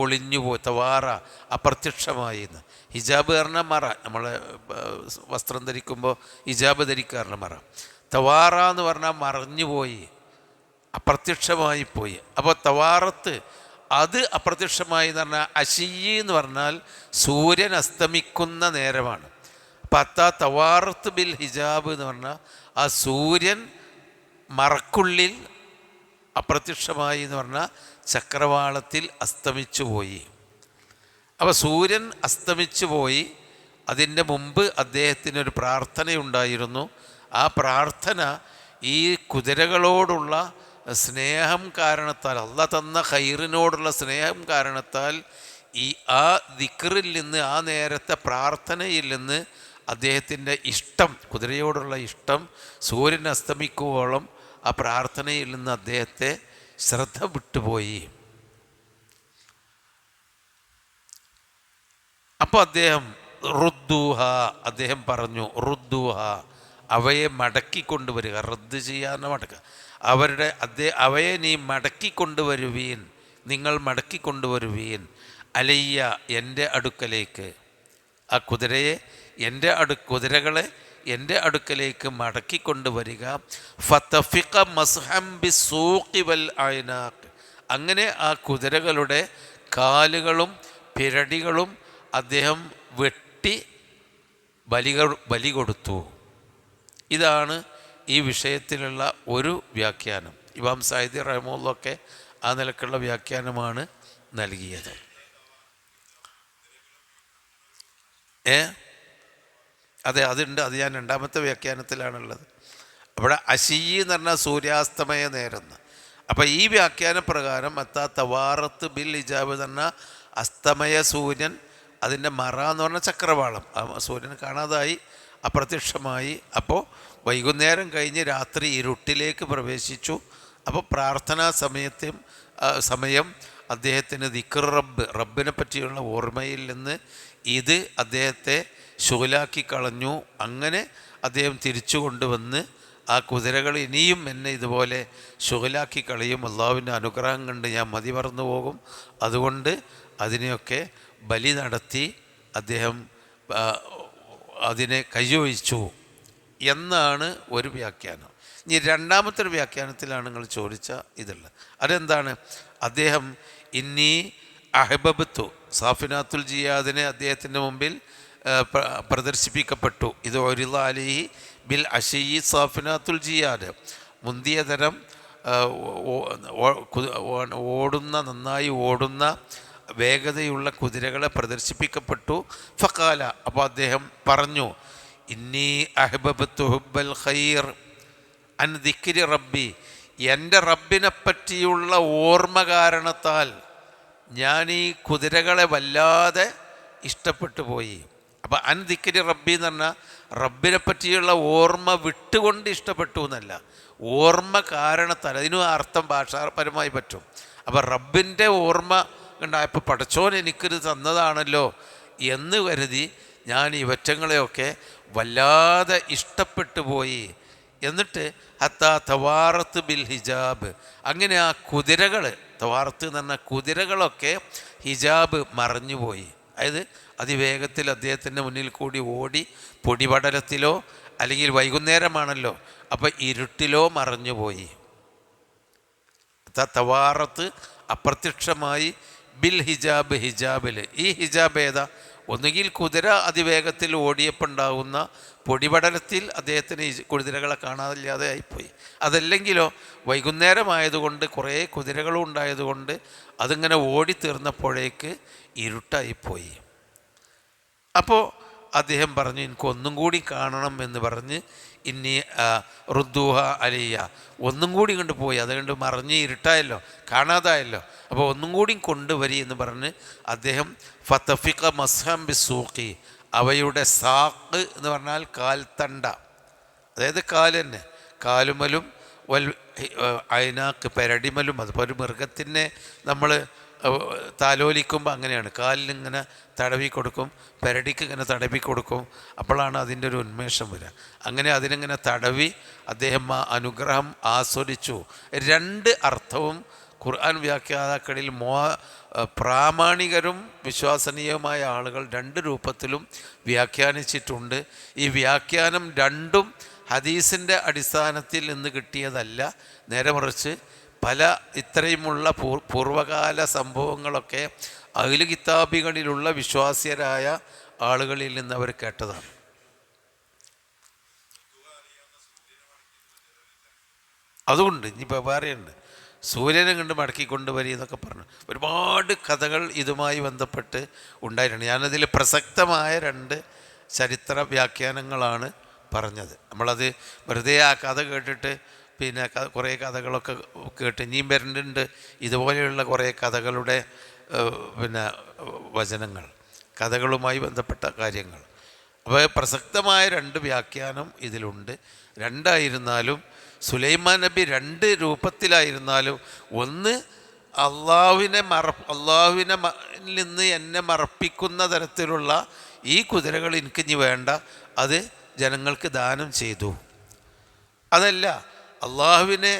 Speaker 1: ഒളിഞ്ഞുപോയി. തവാറ അപ്രത്യക്ഷമായി എന്ന്. ഹിജാബ് പറഞ്ഞാൽ മറ, നമ്മളെ വസ്ത്രം ധരിക്കുമ്പോൾ ഹിജാബ് ധരിക്കാറുള്ള മറ. തവാറ എന്ന് പറഞ്ഞാൽ മറഞ്ഞുപോയി, അപ്രത്യക്ഷമായി പോയി. അപ്പോൾ തവാറത്ത് അത് അപ്രത്യക്ഷമായി എന്ന് പറഞ്ഞാൽ അശിയ്യ് എന്ന് പറഞ്ഞാൽ സൂര്യൻ അസ്തമിക്കുന്ന നേരമാണ്. അപ്പം അത്താ തവാറത്ത് ബിൽ ഹിജാബ് എന്ന് പറഞ്ഞാൽ ആ സൂര്യൻ മറക്കുള്ളിൽ അപ്രത്യക്ഷമായി എന്ന് പറഞ്ഞാൽ ചക്രവാളത്തിൽ അസ്തമിച്ചു പോയി. അപ്പോൾ സൂര്യൻ അസ്തമിച്ചു പോയി. അതിൻ്റെ മുമ്പ് അദ്ദേഹത്തിനൊരു പ്രാർത്ഥനയുണ്ടായിരുന്നു. ആ പ്രാർത്ഥന ഈ കുതിരകളോടുള്ള സ്നേഹം കാരണത്താൽ, അള്ളാഹ് തന്ന ഖൈറിനോടുള്ള സ്നേഹം കാരണത്താൽ ഈ ആ ദിക്റിൽ നിന്ന്, ആ നേരത്തെ പ്രാർത്ഥനയിൽ നിന്ന് അദ്ദേഹത്തിൻ്റെ ഇഷ്ടം, കുതിരയോടുള്ള ഇഷ്ടം സൂര്യൻ അസ്തമിക്കുവോളം ആ പ്രാർത്ഥനയിൽ നിന്ന് അദ്ദേഹത്തെ ശ്രദ്ധ വിട്ടുപോയി. അപ്പോൾ അദ്ദേഹം പറഞ്ഞു, റുദ്ദൂഹ, അവയെ മടക്കിക്കൊണ്ടുവരിക. റദ്ദ് ചെയ്യാന്ന് മടക്കുക. അവയെ നീ മടക്കിക്കൊണ്ടുവരുവീൻ, നിങ്ങൾ മടക്കിക്കൊണ്ടുവരുവീൻ. അലയ്യ, എൻ്റെ അടുക്കലേക്ക്. ആ കുതിരകളെ എൻ്റെ അടുക്കലേക്ക് മടക്കിക്കൊണ്ടുവരിക. ഫതഫിഖ മസ്ഹം ബിസ്സൂഖി വൽ അയനാഖ്, അങ്ങനെ ആ കുതിരകളുടെ കാലുകളും പിരടികളും അദ്ദേഹം വെട്ടി ബലി കൊടുത്തു. ഇതാണ് ഈ വിഷയത്തിലുള്ള ഒരു വ്യാഖ്യാനം. ഇമാം സഅദി റഹിമഹുള്ളാഹൊക്കെ ആ നിലക്കുള്ള വ്യാഖ്യാനമാണ് നൽകിയത്. അതെ, അതുണ്ട്. അത് ഞാൻ രണ്ടാമത്തെ വ്യാഖ്യാനത്തിലാണുള്ളത്. അവിടെ അശിയ്യ് എന്ന് പറഞ്ഞാൽ സൂര്യാസ്തമയ നേരെന്ന്. അപ്പം ഈ വ്യാഖ്യാന പ്രകാരം അത്താ തവാറത്ത് ബിൽ ഹിജാബ് എന്ന് പറഞ്ഞാൽ അസ്തമയ സൂര്യൻ, അതിൻ്റെ മറ എന്ന് പറഞ്ഞാൽ ചക്രവാളം, ആ സൂര്യൻ കാണാതായി, അപ്രത്യക്ഷമായി. അപ്പോൾ വൈകുന്നേരം കഴിഞ്ഞ് രാത്രി ഇരുട്ടിലേക്ക് പ്രവേശിച്ചു. അപ്പോൾ പ്രാർത്ഥനാ സമയം അദ്ദേഹത്തിന് ദിക്ർ റബ്ബിനെ പറ്റിയുള്ള ഓർമ്മയിൽ നിന്ന് ഇത് അദ്ദേഹത്തെ ശുഗലാക്കി കളഞ്ഞു. അങ്ങനെ അദ്ദേഹം തിരിച്ചു കൊണ്ടുവന്ന് ആ കുതിരകൾ ഇനിയും എന്നെ ഇതുപോലെ ശുഗലാക്കി കളയും, അള്ളാഹുവിൻ്റെ അനുഗ്രഹം കണ്ട് ഞാൻ മതി മറന്നു പോകും, അതുകൊണ്ട് അതിനെയൊക്കെ ബലി നടത്തി അദ്ദേഹം അതിനെ കൈയൊഴിച്ചു എന്നാണ് ഒരു വ്യാഖ്യാനം. ഇനി രണ്ടാമത്തെ ഒരു വ്യാഖ്യാനത്തിലാണ് നിങ്ങൾ ചോദിച്ച ഇതുള്ളത്. അതെന്താണ്? അദ്ദേഹം ഇന്നി അഹബബ്തു, സാഫിനാത്തുൽ ജിയാദിനെ അദ്ദേഹത്തിൻ്റെ മുമ്പിൽ പ്രദർശിപ്പിക്കപ്പെട്ടു. ഇത് ഒരിള അലിഹി ബിൽ അശയി സാഫിനാത്തുൽ ജിയാദ്, മുന്തിയ തരം നന്നായി ഓടുന്ന വേഗതയുള്ള കുതിരകളെ പ്രദർശിപ്പിക്കപ്പെട്ടു. ഫഖാല, അപ്പോൾ അദ്ദേഹം പറഞ്ഞു, ഇന്നി അഹ്ബബ്തു ഹുബ്ബൽ ഖൈർ അൻ ദിക്രി റബ്ബി, എൻ്റെ റബ്ബിനെ പറ്റിയുള്ള ഓർമ്മ കാരണത്താൽ ഞാൻ ഈ കുതിരകളെ വല്ലാതെ ഇഷ്ടപ്പെട്ടു പോയി. അപ്പം അൻ ദിക്രി റബ്ബി എന്ന് പറഞ്ഞാൽ റബ്ബിനെ പറ്റിയുള്ള ഓർമ്മ വിട്ടുകൊണ്ട് ഇഷ്ടപ്പെട്ടു എന്നല്ല, ഓർമ്മ കാരണത്താൽ. അതിനും അർത്ഥം ഭാഷാപരമായി പറ്റും. അപ്പം റബ്ബിൻ്റെ ഓർമ്മ ഉണ്ടായപ്പോൾ പടച്ചോൻ എനിക്കിത് തന്നതാണല്ലോ എന്ന് കരുതി ഞാൻ ഈ വറ്റങ്ങളെയൊക്കെ വല്ലാതെ ഇഷ്ടപ്പെട്ടു പോയി. എന്നിട്ട് ഹത്താ തവാറത്ത് ബിൽ ഹിജാബ്, അങ്ങനെ ആ കുതിരകൾ, തവാറത്ത് എന്ന് പറഞ്ഞാൽ കുതിരകളൊക്കെ ഹിജാബ് മറഞ്ഞുപോയി. അതായത് അതിവേഗത്തിൽ അദ്ദേഹത്തിൻ്റെ മുന്നിൽ കൂടി ഓടി പൊടിപടലത്തിലോ അല്ലെങ്കിൽ വൈകുന്നേരമാണല്ലോ, അപ്പോൾ ഇരുട്ടിലോ മറഞ്ഞുപോയി. തവാറത്ത് അപ്രത്യക്ഷമായി ബിൽ ഹിജാബ്, ഹിജാബിൽ. ഈ ഹിജാബ് ഏതാ? ഒന്നുകിൽ കുതിര അതിവേഗത്തിൽ ഓടിയപ്പോൾ ഉണ്ടാകുന്ന പൊടിപടലത്തിൽ അദ്ദേഹത്തിന് ഈ കുതിരകളെ കാണാതില്ലാതെ ആയിപ്പോയി. അതല്ലെങ്കിലോ വൈകുന്നേരമായതുകൊണ്ട് കുറേ കുതിരകളും ഉണ്ടായതുകൊണ്ട് അതിങ്ങനെ ഓടിത്തീർന്നപ്പോഴേക്ക് ഇരുട്ടായിപ്പോയി. അപ്പോൾ അദ്ദേഹം പറഞ്ഞു, എനിക്കൊന്നും കൂടി കാണണം എന്ന് പറഞ്ഞ് ഇന്നി റുദ്ദൂഹ അലിയ, ഒന്നും കൂടി കൊണ്ട് പോയി. അതുകൊണ്ട് മറിഞ്ഞ് ഇരുട്ടായല്ലോ, കാണാതായല്ലോ, അപ്പോൾ ഒന്നും കൂടി കൊണ്ടുവരി എന്ന് പറഞ്ഞ് അദ്ദേഹം ഫതഫിഖ മസ്ഹം ബിസ്സൂഖി, അവയുടെ സാക്ക് എന്ന് പറഞ്ഞാൽ കാൽത്തണ്ട, അതായത് കാല് തന്നെ, കാലുമലും വൽ അയനാക്ക് പെരടിമലും. അതുപോലെ ഒരു മൃഗത്തിനെ നമ്മൾ താലോലിക്കുമ്പോൾ അങ്ങനെയാണ്, കാലിലിങ്ങനെ തടവി കൊടുക്കും, പെരടിക്ക് ഇങ്ങനെ തടവി കൊടുക്കും. അപ്പോഴാണ് അതിൻ്റെ ഒരു ഉന്മേഷം വരിക. അങ്ങനെ അതിനിങ്ങനെ തടവി അദ്ദേഹം ആ അനുഗ്രഹം ആസ്വദിച്ചു. രണ്ട് അർത്ഥവും ഖുർആൻ വ്യാഖ്യാതാക്കളിൽ പ്രാമാണികരും വിശ്വസനീയമായ ആളുകൾ രണ്ട് രൂപത്തിലും വ്യാഖ്യാനിച്ചിട്ടുണ്ട്. ഈ വ്യാഖ്യാനം രണ്ടും ഹദീസിൻ്റെ അടിസ്ഥാനത്തിൽ നിന്ന് കിട്ടിയതല്ല, നേരെ മറിച്ച് പല ഇത്രയുമുള്ള പൂർവകാല സംഭവങ്ങളൊക്കെ അഹ്ലു കിതാബികളിലുള്ള വിശ്വാസ്യരായ ആളുകളിൽ നിന്ന് അവർ കേട്ടതാണ്. അതുകൊണ്ട് ഇനിയിപ്പോൾ വേറെയുണ്ട്, സൂര്യനെ കണ്ട് മടക്കിക്കൊണ്ടുവരി എന്നൊക്കെ പറഞ്ഞു ഒരുപാട് കഥകൾ ഇതുമായി ബന്ധപ്പെട്ട് ഉണ്ടായിട്ടുണ്ട്. ഞാനതിൽ പ്രസക്തമായ രണ്ട് ചരിത്ര വ്യാഖ്യാനങ്ങളാണ് പറഞ്ഞത്. നമ്മളത് വെറുതെ ആ കഥ കേട്ടിട്ട് പിന്നെ കുറേ കഥകളൊക്കെ കേട്ട് ഇനിയും വരുന്നുണ്ട് ഇതുപോലെയുള്ള കുറേ കഥകളുടെ പിന്നെ വചനങ്ങൾ, കഥകളുമായി ബന്ധപ്പെട്ട കാര്യങ്ങൾ. അപ്പോൾ പ്രസക്തമായ രണ്ട് വ്യാഖ്യാനം ഇതിലുണ്ട്. രണ്ടായിരുന്നാലും സുലൈമാൻ നബി രണ്ട് രൂപത്തിലായിരുന്നാലും, ഒന്ന് അള്ളാഹുവിനെ നിന്ന് എന്നെ മറപ്പിക്കുന്ന തരത്തിലുള്ള ഈ കുതിരകൾ എനിക്കിനി വേണ്ട, അത് ജനങ്ങൾക്ക് ദാനം ചെയ്തു. അതല്ല, അള്ളാഹുവിനെ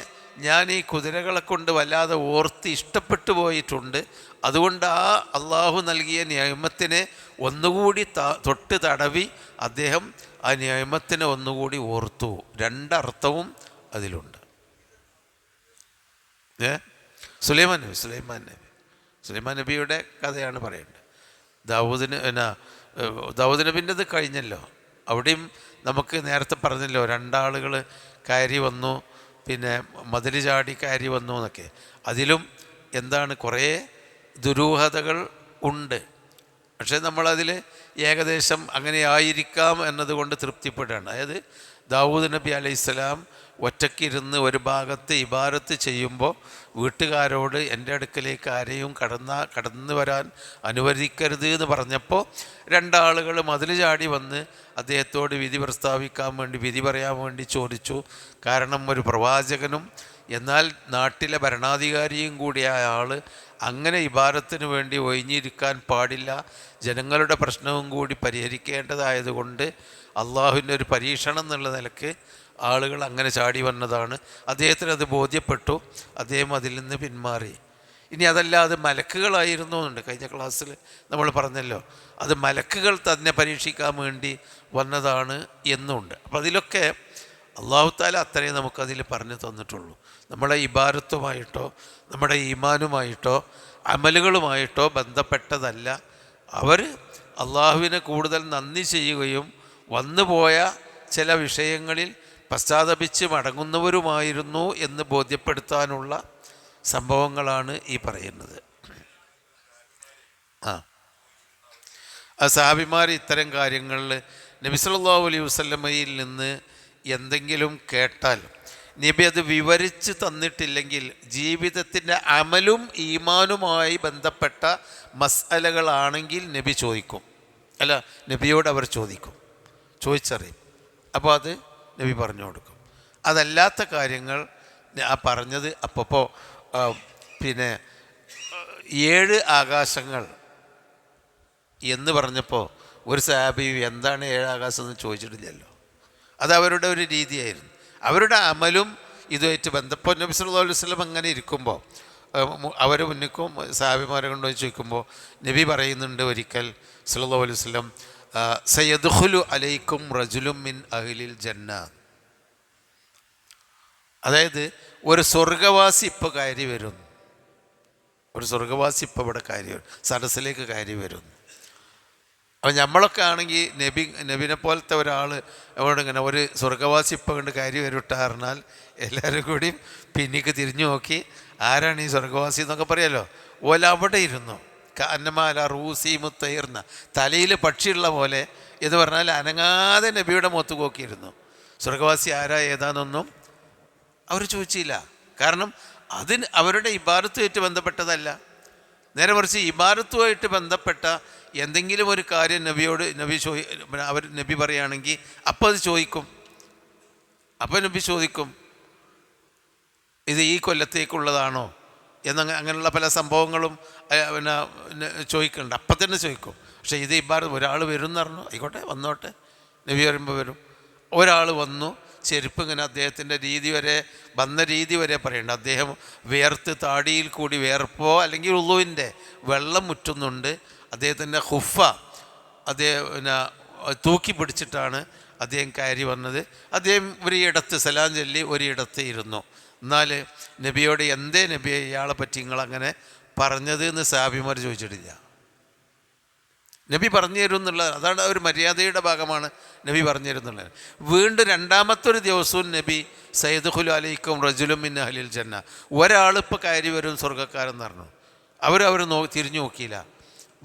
Speaker 1: ഞാൻ ഈ കുതിരകളെ കൊണ്ട് വല്ലാതെ ഓർത്ത് ഇഷ്ടപ്പെട്ടു പോയിട്ടുണ്ട്, അതുകൊണ്ട് ആ അള്ളാഹു നൽകിയ നിയമത്തിനെ ഒന്നുകൂടി തൊട്ട് തടവി അദ്ദേഹം ആ നിയമത്തിനെ ഒന്നുകൂടി ഓർത്തു. രണ്ടർത്ഥവും അതിലുണ്ട്. സുലൈമാൻ നബിയുടെ കഥയാണ് പറയേണ്ടത്. ദാവൂദ് നബിൻ്റെത് കഴിഞ്ഞല്ലോ. അവിടെയും നമുക്ക് നേരത്തെ പറഞ്ഞല്ലോ, രണ്ടാളുകൾ കയറി വന്നു, പിന്നെ മതിൽ ചാടി കയറി വന്നു എന്നൊക്കെ. അതിലും എന്താണ് കുറേ ദുരൂഹതകൾ ഉണ്ട്. പക്ഷേ നമ്മളതിൽ ഏകദേശം അങ്ങനെ ആയിരിക്കാം എന്നതുകൊണ്ട് തൃപ്തിപ്പെടുകയാണ്. അതായത് ദാവൂദ് നബി അലൈഹിസ്സലാം ഒറ്റയ്ക്കിരുന്ന് ഒരു ഭാഗത്ത് ഇബാദത്ത് ചെയ്യുമ്പോൾ വീട്ടുകാരോട് എൻ്റെ അടുക്കലേക്ക് ആരെയും കടന്നു വരാൻ അനുവദിക്കരുത് എന്ന് പറഞ്ഞപ്പോൾ രണ്ടാളുകൾ മതിൽ ചാടി വന്ന് അദ്ദേഹത്തോട് വിധി പ്രസ്താവിക്കാൻ വേണ്ടി, വിധി പറയാൻ വേണ്ടി ചോദിച്ചു. കാരണം ഒരു പ്രവാചകനും എന്നാൽ നാട്ടിലെ ഭരണാധികാരിയും കൂടിയായ ആൾ അങ്ങനെ ഇബാദത്തിന് വേണ്ടി ഒഴിഞ്ഞിരിക്കാൻ പാടില്ല, ജനങ്ങളുടെ പ്രശ്നവും കൂടി പരിഹരിക്കേണ്ടതായതുകൊണ്ട് അള്ളാഹുവിൻ്റെ ഒരു പരീക്ഷണം എന്നുള്ള നിലക്ക് ആളുകൾ അങ്ങനെ ചാടി വന്നതാണ്. അദ്ദേഹത്തിന് അത് ബോധ്യപ്പെട്ടു, അദ്ദേഹം അതിൽ നിന്ന് പിന്മാറി. ഇനി അതല്ലാതെ മലക്കുകളായിരുന്നു എന്നുണ്ട്, കഴിഞ്ഞ ക്ലാസ്സിൽ നമ്മൾ പറഞ്ഞല്ലോ, അത് മലക്കുകൾ തന്നെ പരീക്ഷിക്കാൻ വേണ്ടി വന്നതാണ് എന്നുണ്ട്. അപ്പോൾ അതിലൊക്കെ അള്ളാഹു താല അത്രയും നമുക്കതിൽ പറഞ്ഞു തന്നിട്ടുള്ളൂ. നമ്മളെ ഇബാദത്തുമായിട്ടോ നമ്മുടെ ഈമാനുമായിട്ടോ അമലുകളുമായിട്ടോ ബന്ധപ്പെട്ടതല്ല. അവർ അള്ളാഹുവിനെ കൂടുതൽ നന്ദി ചെയ്യുകയും വന്നുപോയ ചില വിഷയങ്ങളിൽ പശ്ചാത്തപിച്ച് മടങ്ങുന്നവരുമായിരുന്നു എന്ന് ബോധ്യപ്പെടുത്താനുള്ള സംഭവങ്ങളാണ് ഈ പറയുന്നത്. സഹാബിമാർ ഇത്തരം കാര്യങ്ങളിൽ നബി സല്ലല്ലാഹു അലൈഹി വസല്ലമയിൽ നിന്ന് എന്തെങ്കിലും കേട്ടാൽ നബി അത് വിവരിച്ച് തന്നിട്ടില്ലെങ്കിൽ ജീവിതത്തിൻ്റെ അമലും ഈമാനുമായി ബന്ധപ്പെട്ട മസ്അലകളാണെങ്കിൽ നബി ചോദിക്കും, അല്ല നബിയോട് അവർ ചോദിച്ചറിയും. അപ്പോൾ അത് നബി പറഞ്ഞു കൊടുക്കും. അതല്ലാത്ത കാര്യങ്ങൾ ആ പറഞ്ഞത് അപ്പോൾ പിന്നെ 7 ആകാശങ്ങൾ എന്ന് പറഞ്ഞപ്പോൾ ഒരു സഹാബി എന്താണ് 7 ആകാശം എന്ന് ചോദിച്ചിട്ടില്ലല്ലോ. അത് അവരുടെ ഒരു രീതിയായിരുന്നു. അവരുടെ അമലും ഇതുമായിട്ട് ബന്ധപ്പോൾ നബി സല്ലല്ലാഹു അലൈഹി വസല്ലം അങ്ങനെ ഇരിക്കുമ്പോൾ അവർ മുന്നിക്കും സഹാബിമാരെ കൊണ്ടുപോയി ചോദിക്കുമ്പോൾ നബി പറയുന്നുണ്ട് ഒരിക്കൽ സല്ലല്ലാഹു അലൈഹി വസല്ലം, സയദ്ഖുലു അലൈക്കും റജുലും മിൻ അഹ്ലിൽ ജന്ന. അതായത് ഒരു സ്വർഗവാസി ഇപ്പോൾ കയറി വരുന്നു, ഒരു സ്വർഗവാസി ഇപ്പോൾ ഇവിടെ കയറി വരും, സദസ്സിലേക്ക് കയറി വരുന്നു. അപ്പോൾ നമ്മളൊക്കെ ആണെങ്കിൽ നബിനെ പോലത്തെ ഒരാൾ അവിടെ ഇങ്ങനെ ഒരു സ്വർഗവാസി ഇപ്പോൾ കണ്ട് കയറി വരട്ടാറിഞ്ഞാൽ എല്ലാവരും കൂടിയും പിന്നിക്ക് തിരിഞ്ഞു നോക്കി ആരാണ് ഈ സ്വർഗവാസി എന്നൊക്കെ പറയാമല്ലോ. ഓല അവിടെ ഇരുന്നു, അന്നമാല റൂസി മുത്തയിർന്ന, തലയിൽ പക്ഷിയുള്ള പോലെ എന്ന് പറഞ്ഞാൽ അനങ്ങാതെ നബിയുടെ മുഖത്ത് നോക്കിയിരുന്നു. സ്വർഗവാസി ആരാ ഏതാണെന്നൊന്നും അവർ ചോദിച്ചില്ല. കാരണം അതിന് അവരുടെ ഇബാദത്തുമായിട്ട് ബന്ധപ്പെട്ടതല്ല. നേരെ മറിച്ച് ഇബാദത്തുമായിട്ട് ബന്ധപ്പെട്ട എന്തെങ്കിലും ഒരു കാര്യം നബി പറയുകയാണെങ്കിൽ അപ്പോൾ അത് ചോദിക്കും. അപ്പോൾ നബി ചോദിക്കും, ഇത് ഈ കൊല്ലത്തേക്കുള്ളതാണോ അങ്ങനെയുള്ള പല സംഭവങ്ങളും പിന്നെ ചോദിക്കുന്നുണ്ട്. അപ്പം തന്നെ ചോദിക്കും. പക്ഷേ ഇത് ഇബാറത്ത് ഒരാൾ വരും എന്ന് പറഞ്ഞു, ആയിക്കോട്ടെ വന്നോട്ടെ, നബി വരുമ്പോൾ വരും. ഒരാൾ വന്നു, ചെരുപ്പ് ഇങ്ങനെ അദ്ദേഹത്തിൻ്റെ രീതി വരെ വന്ന രീതി വരെ പറയുന്നുണ്ട്. അദ്ദേഹം വിയർത്ത് താടിയിൽ കൂടി വിയർപ്പോ അല്ലെങ്കിൽ ഉളുവിൻ്റെ വെള്ളം മുറ്റുന്നുണ്ട്. അദ്ദേഹത്തിൻ്റെ ഹുഫ അദ്ദേഹം പിന്നെ തൂക്കി പിടിച്ചിട്ടാണ് അദ്ദേഹം കയറി വന്നത്. അദ്ദേഹം ഒരിടത്ത് സലാം ചൊല്ലി ഒരിടത്ത് ഇരുന്നു. എന്നാൽ നബിയോട് എന്തേ നബിയെ ഇയാളെ പറ്റി നിങ്ങളങ്ങനെ പറഞ്ഞത് എന്ന് സഹാബിമാർ ചോദിച്ചിട്ടില്ല. നബി പറഞ്ഞു തരും എന്നുള്ളത് അതാണ് ഒരു മര്യാദയുടെ ഭാഗമാണ് നബി പറഞ്ഞു തരുന്നുള്ളത്. വീണ്ടും രണ്ടാമത്തെ ഒരു ദിവസവും നബി സയ്യിദുൽ അലൈക്കും റജുലും മിൻ അഹ്ലിൽ ജന്ന, ഒരാളിപ്പോൾ കയറി വരും സ്വർഗ്ഗക്കാരെന്ന് പറഞ്ഞു. അവർ തിരിഞ്ഞു നോക്കിയില്ല,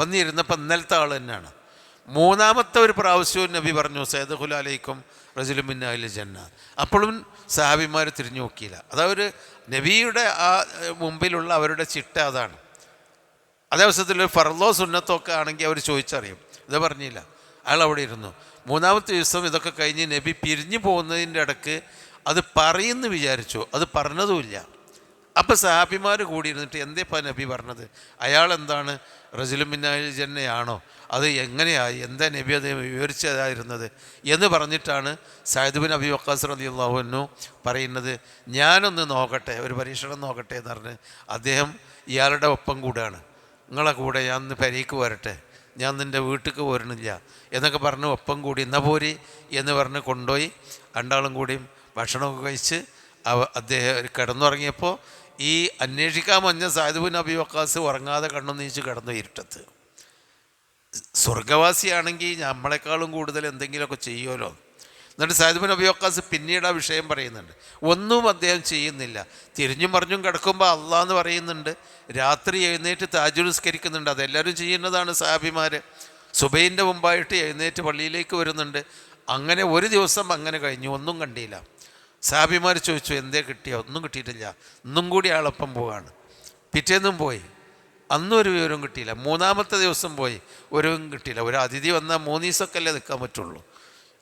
Speaker 1: വന്നിരുന്നപ്പോൾ ഇന്നലത്തെ ആൾ തന്നെയാണ്. മൂന്നാമത്തെ ഒരു പ്രാവശ്യവും നബി പറഞ്ഞു സയ്യിദുൽ അലൈക്കും റജുലും മിൻ അഹ്ലിൽ ജന്ന. അപ്പോഴും സഹാബിമാർ തിരിഞ്ഞു നോക്കിയില്ല. അതവർ നബിയുടെ ആ മുമ്പിലുള്ള അവരുടെ ചിട്ട അതാണ്. അതേ അവസരത്തിൽ ഒരു ഫർളോ സുന്നത്തോ ഒക്കെ ആണെങ്കിൽ അവർ ചോദിച്ചറിയും. ഇത് പറഞ്ഞില്ല, അയാൾ അവിടെ ഇരുന്നു. മൂന്നാമത്തെ ദിവസം ഇതൊക്കെ കഴിഞ്ഞ് നബി പിരിഞ്ഞു പോകുന്നതിൻ്റെ ഇടയ്ക്ക് അത് പറയുമെന്ന് വിചാരിച്ചു, അത് പറഞ്ഞതുമില്ല. അപ്പോൾ സഹാബിമാർ കൂടി ഇരുന്നിട്ട് എന്തേപ്പാ നബി പറഞ്ഞത്, അയാൾ എന്താണ് റജുലും മിൻ അഹ്ലിൽ ജന്നയാണോ, അത് എങ്ങനെയായി, എന്താ നബി അത് വിവരിച്ചതായിരുന്നത് എന്ന് പറഞ്ഞിട്ടാണ് സഅദ് ബിൻ അബി വഖാസ് റളിയല്ലാഹു അൻഹു പറയുന്നത്, ഞാനൊന്ന് നോക്കട്ടെ, ഒരു പരീക്ഷണം നോക്കട്ടെ എന്ന് പറഞ്ഞ് അദ്ദേഹം ഇയാളുടെ ഒപ്പം കൂടാണ്. നിങ്ങളെ കൂടെ ഞാൻ ഇന്ന് പെരേക്ക് വരട്ടെ, ഞാൻ നിൻ്റെ വീട്ടിലേക്ക് പോരണില്ല എന്നൊക്കെ പറഞ്ഞ് ഒപ്പം കൂടി എന്നാ പോരി എന്ന് പറഞ്ഞ് കൊണ്ടുപോയി. രണ്ടാളും കൂടിയും ഭക്ഷണമൊക്കെ കഴിച്ച് അദ്ദേഹം കിടന്നുറങ്ങിയപ്പോൾ ഈ അന്വേഷിക്കാൻ മഞ്ഞ സഅദ് ബിൻ അബി വഖാസ് ഉറങ്ങാതെ കണ്ണു നീച്ച് കിടന്നു ഇരുട്ടത്ത്. സ്വർഗവാസിയാണെങ്കിൽ നമ്മളെക്കാളും കൂടുതൽ എന്തെങ്കിലുമൊക്കെ ചെയ്യുമല്ലോ. എന്നിട്ട് സഅദ് ബിൻ അബി വഖാസ് പിന്നീട് ആ വിഷയം പറയുന്നുണ്ട്. ഒന്നും അദ്ദേഹം ചെയ്യുന്നില്ല, തിരിഞ്ഞും മറിഞ്ഞും കിടക്കുമ്പോൾ അള്ളാഹ് എന്ന് പറയുന്നുണ്ട്, രാത്രി എഴുന്നേറ്റ് തഹജ്ജുദ് നിസ്കരിക്കുന്നുണ്ട്. അതെല്ലാവരും ചെയ്യുന്നതാണ് സഹാബിമാർ. സുബൈൻ്റെ മുമ്പായിട്ട് എഴുന്നേറ്റ് പള്ളിയിലേക്ക് വരുന്നുണ്ട്. അങ്ങനെ ഒരു ദിവസം അങ്ങനെ കഴിഞ്ഞു, ഒന്നും കണ്ടില്ല. സഹാബിമാർ ചോദിച്ചു എന്തേ കിട്ടിയോ, ഒന്നും കിട്ടിയിട്ടില്ല. ഇന്നും കൂടി ആളൊപ്പം പോവാണ്. പിറ്റേന്നും പോയി, അന്നും ഒരു വിവരവും കിട്ടിയില്ല. മൂന്നാമത്തെ ദിവസം പോയി, ഒരു കിട്ടിയില്ല. ഒരു അതിഥി വന്നാൽ 3 ദിവസമൊക്കെ അല്ലേ നിൽക്കാൻ പറ്റുള്ളൂ.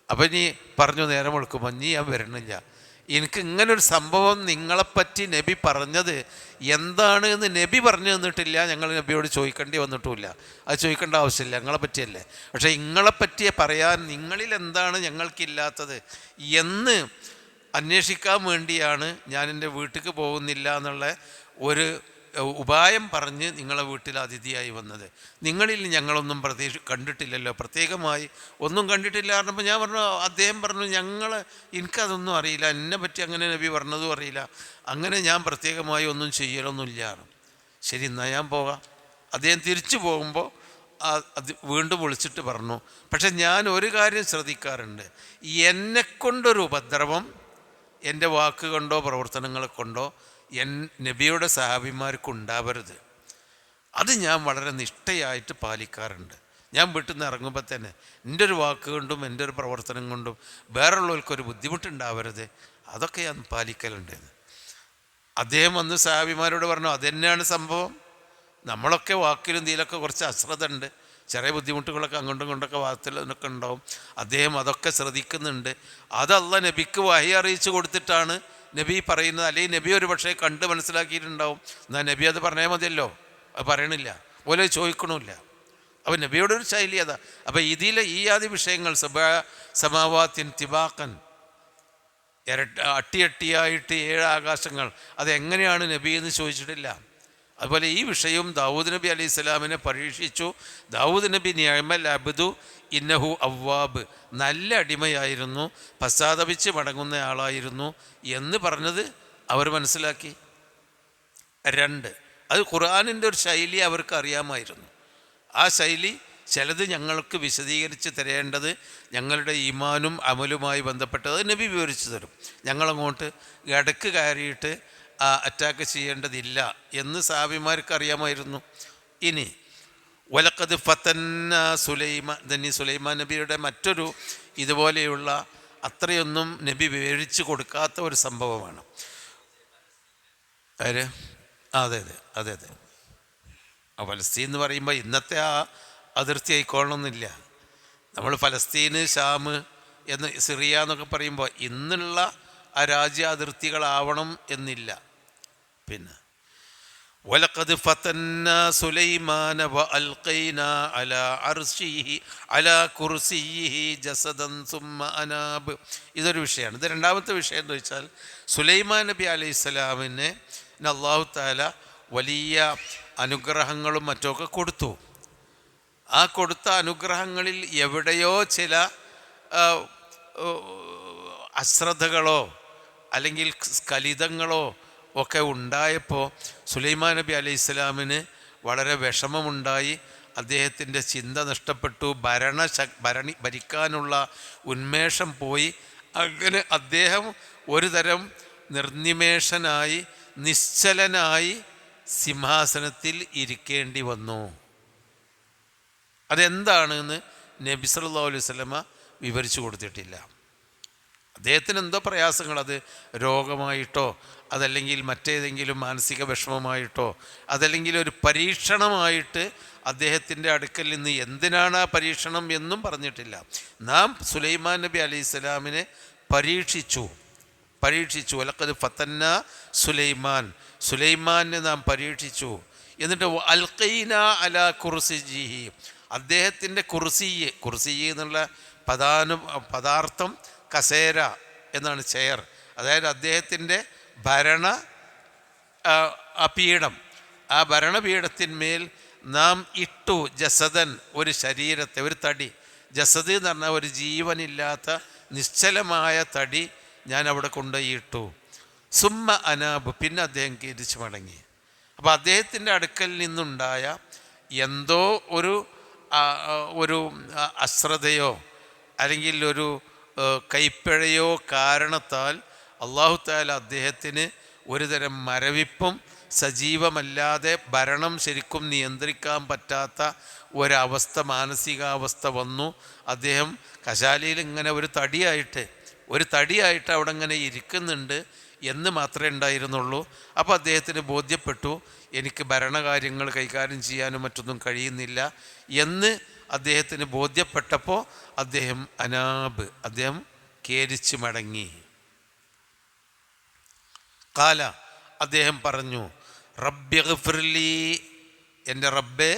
Speaker 1: അപ്പം ഇനി പറഞ്ഞു നേരം വെളുക്കുമ്പോൾ ഇനി ഞാൻ വരണില്ല, എനിക്ക് ഇങ്ങനൊരു സംഭവം നിങ്ങളെപ്പറ്റി നബി പറഞ്ഞത് എന്താണ് എന്ന് നബി പറഞ്ഞു തന്നിട്ടില്ല, ഞങ്ങൾ നബിയോട് ചോദിക്കേണ്ടി വന്നിട്ടുമില്ല. അത് ചോദിക്കേണ്ട ആവശ്യമില്ല, നിങ്ങളെ പറ്റിയല്ലേ. പക്ഷേ നിങ്ങളെപ്പറ്റിയെ പറയാൻ നിങ്ങളിൽ എന്താണ് ഞങ്ങൾക്കില്ലാത്തത് എന്ന് അന്വേഷിക്കാൻ വേണ്ടിയാണ് ഞാൻ എൻ്റെ വീട്ടിലേക്ക് പോകുന്നില്ല എന്നുള്ള ഒരു ഉപായം പറഞ്ഞ് നിങ്ങളെ വീട്ടിൽ അതിഥിയായി വന്നത്. നിങ്ങളിൽ ഞങ്ങളൊന്നും കണ്ടിട്ടില്ലല്ലോ, പ്രത്യേകമായി ഒന്നും കണ്ടിട്ടില്ല പറഞ്ഞപ്പോൾ ഞാൻ പറഞ്ഞു, അദ്ദേഹം പറഞ്ഞു എനിക്കതൊന്നും അറിയില്ല, എന്നെ പറ്റി അങ്ങനെ നബി പറഞ്ഞതും അറിയില്ല, അങ്ങനെ ഞാൻ പ്രത്യേകമായി ഒന്നും ചെയ്യലൊന്നുമില്ല. ശരി എന്നാൽ ഞാൻ പോകാം. അദ്ദേഹം തിരിച്ചു പോകുമ്പോൾ അത് വീണ്ടും വിളിച്ചിട്ട് പറഞ്ഞു, പക്ഷെ ഞാൻ ഒരു കാര്യം ശ്രദ്ധിക്കാറുണ്ട്, എന്നെക്കൊണ്ടൊരു ഉപദ്രവം എൻ്റെ വാക്കുകൊണ്ടോ പ്രവർത്തനങ്ങൾ കൊണ്ടോ നബിയുടെ സഹാബിമാർക്കുണ്ടാവരുത്. അത് ഞാൻ വളരെ നിഷ്ഠയായിട്ട് പാലിക്കാറുണ്ട്. ഞാൻ വീട്ടിൽ നിന്ന് ഇറങ്ങുമ്പോൾ തന്നെ എൻ്റെ ഒരു വാക്ക് കൊണ്ടും എൻ്റെ ഒരു പ്രവർത്തനം കൊണ്ടും വേറുള്ളവർക്കൊരു ബുദ്ധിമുട്ടുണ്ടാവരുത്, അതൊക്കെ ഞാൻ പാലിക്കലുണ്ട്. അദ്ദേഹം വന്ന് സഹാബിമാരോട് പറഞ്ഞു, അതുതന്നെയാണ് സംഭവം. നമ്മളൊക്കെ വാക്കിലും ഇതിലൊക്കെ കുറച്ച് അശ്രദ്ധ ഉണ്ട്, ചെറിയ ബുദ്ധിമുട്ടുകളൊക്കെ അങ്ങോട്ടും ഇങ്ങോട്ടൊക്കെ വാർത്തയിലൊക്കെ ഉണ്ടാവും. അദ്ദേഹം അതൊക്കെ ശ്രദ്ധിക്കുന്നുണ്ട്. അത് അല്ലാഹ് നബിക്ക് വഹി അറിയിച്ചു കൊടുത്തിട്ടാണ് നബി പറയുന്നത്. അല്ലെങ്കിൽ നബി ഒരു പക്ഷേ കണ്ട് മനസ്സിലാക്കിയിട്ടുണ്ടാവും. എന്നാൽ നബി അത് പറഞ്ഞാൽ മതിയല്ലോ, അത് പറയണില്ല, പോലെ ചോദിക്കണമില്ല. അപ്പോൾ നബിയുടെ ഒരു ശൈലി അതാ. അപ്പോൾ ഇതിലെ ഈ ആദ്യ വിഷയങ്ങൾ സമാവാത്തിൻ തിബാക്കൻ, അട്ടിയായിട്ട് 7 ആകാശങ്ങൾ, അതെങ്ങനെയാണ് നബി എന്ന് ചോദിച്ചിട്ടില്ല. അതുപോലെ ഈ വിഷയവും ദാവൂദ് നബി അലൈഹി സ്വലാമിനെ പരീക്ഷിച്ചു. ദാവൂദ് നബി നിഅമൽ അബ്ദു ഇന്നഹു അവ്വാബ്, നല്ല അടിമയായിരുന്നു, പശ്ചാത്തപിച്ച് മടങ്ങുന്ന ആളായിരുന്നു എന്ന് പറഞ്ഞത് അവർ മനസ്സിലാക്കി. 2, അത് ഖുർആനിൻ്റെ ഒരു ശൈലി അവർക്ക് അറിയാമായിരുന്നു. ആ ശൈലി ചിലത് ഞങ്ങൾക്ക് വിശദീകരിച്ച് തരേണ്ടത് ഞങ്ങളുടെ ഈമാനും അമലുമായി ബന്ധപ്പെട്ടത് നബി വിവരിച്ചു തരും. ഞങ്ങളങ്ങോട്ട് ഇടക്ക് കയറിയിട്ട് അറ്റാക്ക് ചെയ്യേണ്ടതില്ല എന്ന് സഹാബിമാർക്ക് അറിയാമായിരുന്നു. ഇനി വലഖദ് ഫതന്ന സുലൈമാൻ നബിയുടെ മറ്റൊരു ഇതുപോലെയുള്ള അത്രയൊന്നും നബി വിവരിച്ചു കൊടുക്കാത്ത ഒരു സംഭവമാണ്. അതെ അതെ അതെ അതെ ഫലസ്തീൻ എന്ന് പറയുമ്പോൾ ഇന്നത്തെ ആ അതിർത്തി ആയിക്കോളണമെന്നില്ല. നമ്മൾ ഫലസ്തീന്, ഷാം എന്ന് സിറിയ എന്നൊക്കെ പറയുമ്പോൾ ഇന്നുള്ള ആ രാജ്യ അതിർത്തികളാവണം എന്നില്ല. പിന്നെ വലഖദ് ഫതന്ന സുലൈമാന വഅൽഖൈനാ അലാ കുർസിയിഹി ജസദൻ സുമ്മ അനാബ്. ഇതൊരു വിഷയമാണ്. ഇത് രണ്ടാമത്തെ വിഷയം എന്ന് വെച്ചാൽ സുലൈമാൻ നബി അലൈഹിസ്സലാമിന് അല്ലാഹു തആല വലിയ അനുഗ്രഹങ്ങളും മറ്റൊക്കെ കൊടുത്തു. ആ കൊടുത്ത അനുഗ്രഹങ്ങളിൽ എവിടെയോ ചില അശ്രദ്ധകളോ അല്ലെങ്കിൽ സ്ഖലിതങ്ങളോ ഒക്കെ ഉണ്ടായപ്പോൾ സുലൈമാൻ നബി അലൈഹി സ്വലാമിന് വളരെ വിഷമമുണ്ടായി. അദ്ദേഹത്തിൻ്റെ ചിന്ത നഷ്ടപ്പെട്ടു, ഭരിക്കാനുള്ള ഉന്മേഷം പോയി. അങ്ങനെ അദ്ദേഹം ഒരു തരം നിർനിമേഷനായി നിശ്ചലനായി സിംഹാസനത്തിൽ ഇരിക്കേണ്ടി വന്നു. അതെന്താണെന്ന് നബി സല്ലല്ലാഹു അലൈഹി വസല്ലമ വിവരിച്ചു കൊടുത്തിട്ടില്ല. അദ്ദേഹത്തിന് എന്തോ പ്രയാസങ്ങൾ, അത് രോഗമായിട്ടോ അതല്ലെങ്കിൽ മറ്റേതെങ്കിലും മാനസിക വിഷമമായിട്ടോ അതല്ലെങ്കിൽ ഒരു പരീക്ഷണമായിട്ട് അദ്ദേഹത്തിൻ്റെ അടുക്കൽ നിന്ന് എന്തിനാണ് ആ പരീക്ഷണം എന്നും പറഞ്ഞിട്ടില്ല. നാം സുലൈമാൻ നബി അലൈഹി സ്വലാമിനെ പരീക്ഷിച്ചു. വലഖദ് ഫതന്ന സുലൈമാനെ നാം പരീക്ഷിച്ചു. എന്നിട്ട് അൽഖൈന അലാ കുർസിയിഹി, അദ്ദേഹത്തിൻ്റെ കുർസി എന്നുള്ള പദാർത്ഥം കസേര എന്നാണ്, ചെയർ. അതായത് അദ്ദേഹത്തിൻ്റെ പീഠം, ആ ഭരണപീഠത്തിന്മേൽ നാം ഇട്ടു ജസദൻ, ഒരു ശരീരത്തെ, ഒരു തടി. ജസദ് എന്ന് പറഞ്ഞാൽ ഒരു ജീവനില്ലാത്ത നിശ്ചലമായ തടി ഞാൻ അവിടെ കൊണ്ടുപോയി ഇട്ടു. സുമ്മ അനാബ്, പിന്നെ അദ്ദേഹം തിരിച്ചു മടങ്ങി. അപ്പോൾ അദ്ദേഹത്തിൻ്റെ അടുക്കൽ നിന്നുണ്ടായ എന്തോ ഒരു അശ്രദ്ധയോ അല്ലെങ്കിൽ ഒരു കൈപ്പിഴയോ കാരണത്താൽ അല്ലാഹു തആല അദ്ദേഹത്തിന് ഒരുതരം മരവിപ്പും സജീവമല്ലാതെ ഭരണം ശരിക്കും നിയന്ത്രിക്കാൻ പറ്റാത്ത ഒരവസ്ഥ, മാനസികാവസ്ഥ വന്നു. അദ്ദേഹം കശാലയിൽ ഇങ്ങനെ ഒരു തടിയായിട്ട് അവിടെ ഇങ്ങനെ ഇരിക്കുന്നുണ്ട് എന്ന് മാത്രമേ ഉണ്ടായിരുന്നുള്ളൂ. അപ്പോൾ അദ്ദേഹത്തിന് ബോധ്യപ്പെട്ടു, എനിക്ക് ഭരണകാര്യങ്ങൾ കൈകാര്യം ചെയ്യാനും മറ്റൊന്നും കഴിയുന്നില്ല എന്ന് അദ്ദേഹത്തിന് ബോധ്യപ്പെട്ടപ്പോൾ അദ്ദേഹം അദ്ദേഹം ഖേദിച്ച് മടങ്ങി. ഖാല, അദ്ദേഹം പറഞ്ഞു, റബ്ബിഗ്ഫിർലി, എൻ്റെ റബ്ബേ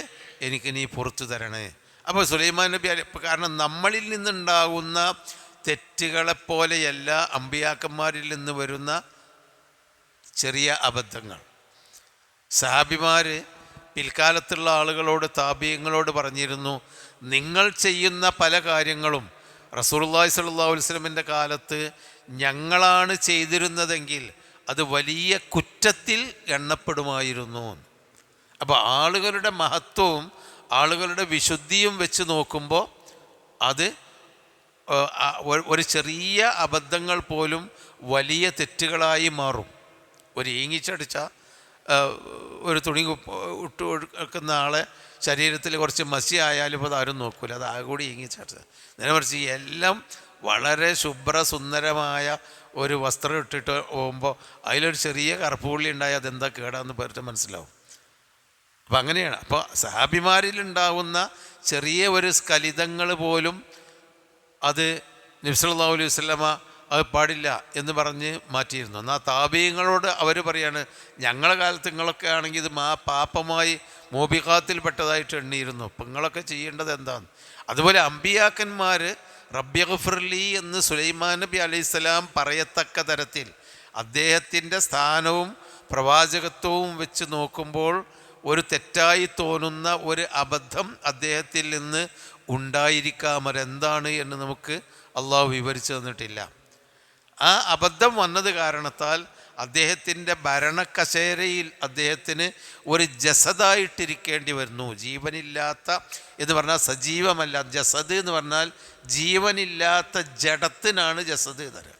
Speaker 1: എനിക്ക് നീ പുറത്തു തരണേ. അപ്പോൾ സുലൈമാൻ നബി കാരണം നമ്മളിൽ നിന്നുണ്ടാകുന്ന തെറ്റുകളെപ്പോലെയല്ല അമ്പിയാക്കന്മാരിൽ നിന്ന് വരുന്ന ചെറിയ അബദ്ധങ്ങൾ. സഹാബിമാർ പിൽക്കാലത്തുള്ള ആളുകളോട്, താബിഈങ്ങളോട് പറഞ്ഞിരുന്നു, നിങ്ങൾ ചെയ്യുന്ന പല കാര്യങ്ങളും റസൂലുള്ളാഹി സ്വല്ലല്ലാഹു അലൈഹി വസല്ലമിൻ്റെ കാലത്ത് ഞങ്ങളാണ് ചെയ്തിരുന്നതെങ്കിൽ അത് വലിയ കുറ്റത്തിൽ എണ്ണപ്പെടുമായിരുന്നു. അപ്പോൾ ആളുകളുടെ മഹത്വവും ആളുകളുടെ വിശുദ്ധിയും വെച്ച് നോക്കുമ്പോൾ അത് ഒരു ചെറിയ അബദ്ധങ്ങൾ പോലും വലിയ തെറ്റുകളായി മാറും. ഒരു ഈങ്ങിച്ചടിച്ച ഒരു തുണി ഇട്ട് കൊടുക്കുന്ന ആളെ ശരീരത്തിൽ കുറച്ച് മസി ആയാലും അത് ആരും നോക്കൂല, അത് ആകെ കൂടി ഈങ്ങിച്ചടിച്ചത്. നേരെ മറിച്ച് എല്ലാം വളരെ ശുഭ്രസുന്ദരമായ ഒരു വസ്ത്രം ഇട്ടിട്ട് പോകുമ്പോൾ അതിലൊരു ചെറിയ കറുപ്പുള്ളി ഉണ്ടായി അതെന്താ കേടാന്ന് പറഞ്ഞിട്ട് മനസ്സിലാവും. അപ്പം അങ്ങനെയാണ്. അപ്പോൾ സഹാബിമാരിലുണ്ടാവുന്ന ചെറിയ ഒരു സ്ഖലിതങ്ങൾ പോലും അത് നബി സല്ലല്ലാഹു അലൈഹി വസല്ലമ അത് പാടില്ല എന്ന് പറഞ്ഞ് മാറ്റിയിരുന്നു. എന്നാൽ താബീങ്ങളോട് അവർ പറയാണ്, ഞങ്ങളുടെ കാലത്ത് നിങ്ങളൊക്കെ ആണെങ്കിൽ ഇത് പാപമായി മോബിഖാത്തിൽപ്പെട്ടതായിട്ട് എണ്ണിയിരുന്നു, അപ്പം നിങ്ങളൊക്കെ ചെയ്യേണ്ടത് എന്താണ്? അതുപോലെ അമ്പിയാക്കന്മാർ റബ്ബിഗ്ഫിർലി എന്ന് സുലൈമാൻ നബി അലൈഹിസ്സലാം പറയത്തക്ക തരത്തിൽ അദ്ദേഹത്തിൻ്റെ സ്ഥാനവും പ്രവാചകത്വവും വെച്ച് നോക്കുമ്പോൾ ഒരു തെറ്റായി തോന്നുന്ന ഒരു അബദ്ധം അദ്ദേഹത്തിൽ നിന്ന് ഉണ്ടായിരിക്കാം. അതെന്താണ് എന്ന് നമുക്ക് അള്ളാഹു വിവരിച്ചു തന്നിട്ടില്ല. ആ അബദ്ധം വന്നത് കാരണത്താൽ അദ്ദേഹത്തിൻ്റെ ഭരണക്കസേരയിൽ അദ്ദേഹത്തിന് ഒരു ജസദായിട്ടിരിക്കേണ്ടി വരുന്നു. ജീവനില്ലാത്ത എന്ന് പറഞ്ഞാൽ സജീവമല്ല, ജസദ് എന്ന് പറഞ്ഞാൽ ജീവനില്ലാത്ത ജഡത്തിനാണ് ജസദ് തരാം.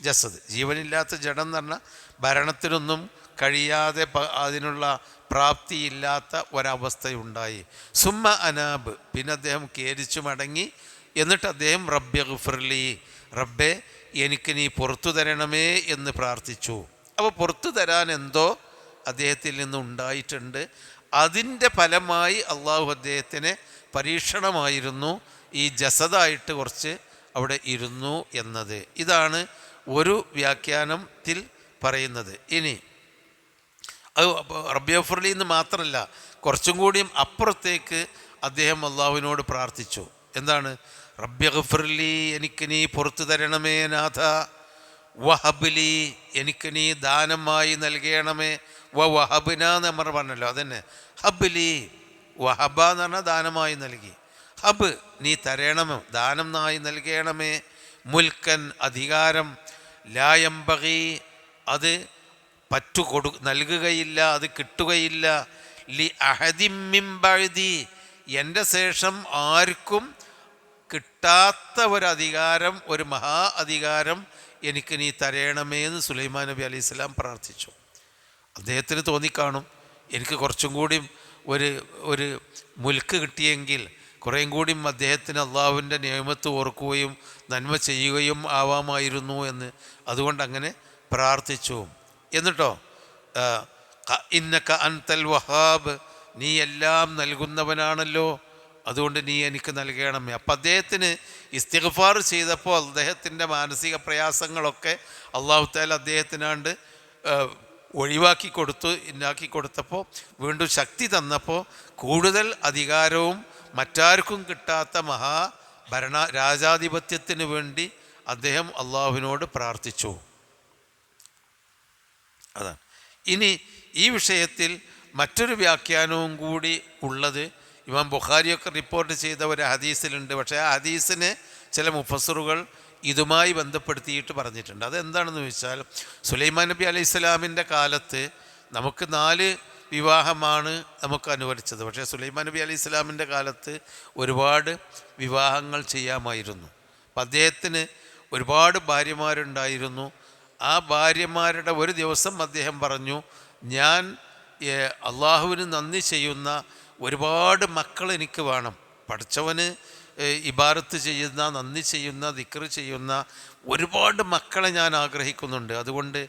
Speaker 1: ജസദ് ജീവനില്ലാത്ത ജഡം എന്ന് പറഞ്ഞാൽ ഭരണത്തിനൊന്നും കഴിയാതെ അതിനുള്ള പ്രാപ്തിയില്ലാത്ത ഒരവസ്ഥയുണ്ടായി. സുമ്മ അനാബ്, പിന്നെ അദ്ദേഹം ഖേദിച്ചു മടങ്ങി. എന്നിട്ട് അദ്ദേഹം റബ്ബിഗ്ഫിർലി, റബ്ബേ എനിക്ക് നീ പുറത്തു തരണമേ എന്ന് പ്രാർത്ഥിച്ചു. അപ്പോൾ പുറത്തു തരാൻ എന്തോ അദ്ദേഹത്തിൽ നിന്ന് ഉണ്ടായിട്ടുണ്ട്. അതിൻ്റെ ഫലമായി അള്ളാഹു അദ്ദേഹത്തിന് പരീക്ഷണമായിരുന്നു ഈ ജസദായിട്ട് കുറച്ച് അവിടെ ഇരുന്നു എന്നത്. ഇതാണ് ഒരു വ്യാഖ്യാനത്തിൽ പറയുന്നത്. ഇനി അത് റബ്ബി ഗഫ്ർലി എന്ന് മാത്രമല്ല, കുറച്ചും കൂടിയും അപ്പുറത്തേക്ക് അദ്ദേഹം അള്ളാഹുവിനോട് പ്രാർത്ഥിച്ചു. എന്താണ്? റബ്ബി ഗഫ്ർലി, എനിക്ക് നീ പുറത്തു തരണമേ നാഥ, വഹബ്ലി, എനിക്ക് നീ ദാനമായി നൽകണമേ, വഹബിന എന്ന് നമ്മൾ പറഞ്ഞല്ലോ, അതന്നെ ഹബ്ലി, വഹബ എന്ന് പറഞ്ഞാൽ ദാനമായി നൽകി, ഹബ് നീ തരണമേ, ദാനം നായി നൽകണമേ, മുൽക്കൻ അധികാരം, ലായംബഗി അത് നൽകുകയില്ല, അത് കിട്ടുകയില്ല, ലി അഹദിം മിൻ ബഅദി, എൻ്റെ ശേഷം ആർക്കും കിട്ടാത്ത ഒരധികാരം, ഒരു മഹാ അധികാരം എനിക്ക് നീ തരയണമേ എന്ന് സുലൈമാൻ നബി അലൈഹി സ്വലാം പ്രാർത്ഥിച്ചു. അദ്ദേഹത്തിന് തോന്നിക്കാണും എനിക്ക് കുറച്ചും കൂടിയും ഒരു മുൽക്ക് കിട്ടിയെങ്കിൽ കുറേയും കൂടിയും അദ്ദേഹത്തിന് അള്ളാഹുവിൻ്റെ നിയമത്ത് ഓർക്കുകയും നന്മ ചെയ്യുകയും ആവാമായിരുന്നു എന്ന്. അതുകൊണ്ട് അങ്ങനെ പ്രാർത്ഥിച്ചു. എന്നിട്ടോ ഇന്നക അൻതൽ വഹാബ്, നീ എല്ലാം നൽകുന്നവനാണല്ലോ, അതുകൊണ്ട് നീ എനിക്ക് നൽകണമേ. അപ്പം അദ്ദേഹത്തിന് ഇസ്തിഗ്ഫാർ ചെയ്തപ്പോൾ അദ്ദേഹത്തിൻ്റെ മാനസിക പ്രയാസങ്ങളൊക്കെ അള്ളാഹു തആല അദ്ദേഹത്തിനാണ്ട് ഒഴിവാക്കി കൊടുത്തപ്പോൾ വീണ്ടും ശക്തി തന്നപ്പോൾ കൂടുതൽ അധികാരവും മറ്റാർക്കും കിട്ടാത്ത രാജാധിപത്യത്തിന് വേണ്ടി അദ്ദേഹം അള്ളാഹുവിനോട് പ്രാർത്ഥിച്ചു. അതാണ്. ഇനി ഈ വിഷയത്തിൽ മറ്റൊരു വ്യാഖ്യാനവും കൂടി ഉള്ളത് ഇമാം ബുഖാരിയൊക്കെ റിപ്പോർട്ട് ചെയ്ത ഒരു ഹദീസിലുണ്ട്. പക്ഷേ ആ ഹദീസിനെ ചില മുഫസ്സിറുകൾ ഇതുമായി ബന്ധപ്പെടുത്തിയിട്ട് പറഞ്ഞിട്ടുണ്ട്. അതെന്താണെന്ന് ചോദിച്ചാൽ, സുലൈമാൻ നബി അലൈഹി സ്വലാമിൻ്റെ കാലത്ത് നമുക്ക് 4 വിവാഹമാണ് നമുക്ക് അനുവദിച്ചത്. പക്ഷേ സുലൈമാൻ നബി അലൈഹി സ്വലാമിൻ്റെ കാലത്ത് ഒരുപാട് വിവാഹങ്ങൾ ചെയ്യാമായിരുന്നു. അപ്പം അദ്ദേഹത്തിന് ഒരുപാട് ഭാര്യമാരുണ്ടായിരുന്നു. ആ ഭാര്യമാരുടെ ഒരു ദിവസം അദ്ദേഹം പറഞ്ഞു, ഞാൻ അള്ളാഹുവിന് നന്ദി ചെയ്യുന്ന ഒരുപാട് മക്കൾ എനിക്ക് വേണം. പഠിച്ചവന് ഇബാദത്ത് ചെയ്യുന്ന, നന്ദി ചെയ്യുന്ന, ദിക്ർ ചെയ്യുന്ന ഒരുപാട് മക്കളെ ഞാൻ ആഗ്രഹിക്കുന്നുണ്ട്. അതുകൊണ്ട്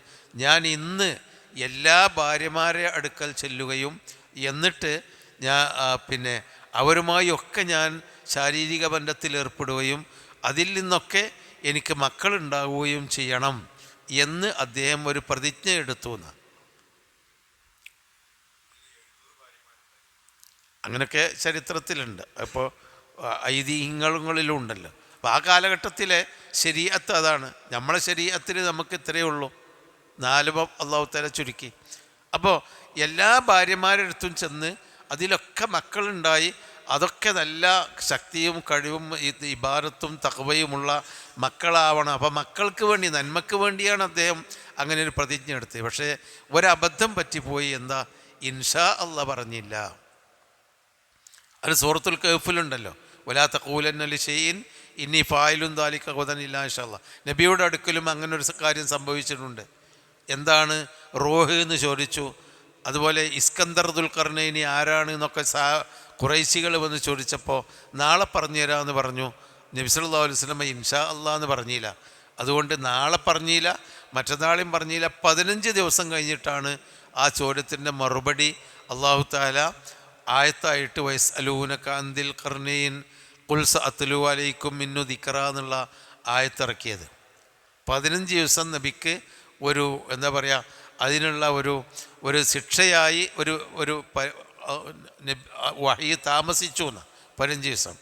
Speaker 1: ഞാൻ ഇന്ന് എല്ലാ ഭാര്യമാരെ അടുക്കൽ ചെല്ലുകയും എന്നിട്ട് പിന്നെ അവരുമായൊക്കെ ഞാൻ ശാരീരിക ബന്ധത്തിൽ ഏർപ്പെടുകയും അതിൽ നിന്നൊക്കെ എനിക്ക് മക്കളുണ്ടാവുകയും ചെയ്യണം എന്ന് അദ്ദേഹം ഒരു പ്രതിജ്ഞ എടുത്തു എന്ന്. അങ്ങനെയൊക്കെ ചരിത്രത്തിലുണ്ട്. അപ്പോൾ ഐതിഹ്യങ്ങളിലും ഉണ്ടല്ലോ. അപ്പോൾ ആ കാലഘട്ടത്തിലെ ശരീഅത്ത് അതാണ്. നമ്മളെ ശരീഅത്തിൽ നമുക്ക് ഇത്രയേ ഉള്ളൂ, 4 അള്ളാഹു തആല ചുരുക്കി. അപ്പോൾ എല്ലാ ഭാര്യമാരുടെ അടുത്തും ചെന്ന് അതിലൊക്കെ മക്കളുണ്ടായി, അതൊക്കെ നല്ല ശക്തിയും കഴിവും ഇബാദത്തും തഖ്വയുമുള്ള മക്കളാവണം. അപ്പോൾ മക്കൾക്ക് വേണ്ടി, നന്മക്ക് വേണ്ടിയാണ് അദ്ദേഹം അങ്ങനെ ഒരു പ്രതിജ്ഞ എടുത്തത്. പക്ഷേ ഒരബദ്ധം പറ്റിപ്പോയി. എന്താ? ഇൻഷാ അല്ലാഹ് പറഞ്ഞില്ല. അത് സൂറത്തുൽ കഹ്ഫിലുണ്ടല്ലോ, വലാ തഖൂലന്ന ലിശൈഇൻ ഇന്നി ഫായിലുൻ ദാലിക ഗദൻ ഇല്ലാ ഇൻഷാ അല്ലാഹ്. നബിയുടെ അടുക്കലും അങ്ങനെ ഒരു കാര്യം സംഭവിച്ചിട്ടുണ്ട്. എന്താണ്? റൂഹ് എന്ന് ചോദിച്ചു. അതുപോലെ ഇസ്കന്ദർ ദുൽഖർനൈനി ആരാണ് എന്നൊക്കെ ഖുറൈശികൾ വന്ന് ചോദിച്ചപ്പോൾ നാളെ പറഞ്ഞു തരാമെന്ന് പറഞ്ഞു. നബി സല്ലല്ലാഹു അലൈഹി വസല്ലം ഇൻഷാ അല്ലാഹ് എന്ന് പറഞ്ഞില്ല. അതുകൊണ്ട് നാളെ പറഞ്ഞില്ല, മറ്റന്നാളും പറഞ്ഞില്ല. 15 ദിവസം കഴിഞ്ഞിട്ടാണ് ആ ചോദ്യത്തിൻ്റെ മറുപടി അല്ലാഹു തആല ആയത്തായിട്ട് വയസ്അലൂനക അൻദിൽ ഖർനൈൻ ഖുൽ സഅത്ലു അലൈക്കും മിന്നു ദിക്റ എന്നുള്ള ആയത്തിറക്കിയത്. 15 ദിവസം നബിക്ക് ഒരു എന്താ പറയുക, അതിനുള്ള ഒരു ശിക്ഷയായി ഒരു വഹി താമസിച്ചു എന്ന് 15 ദിവസം.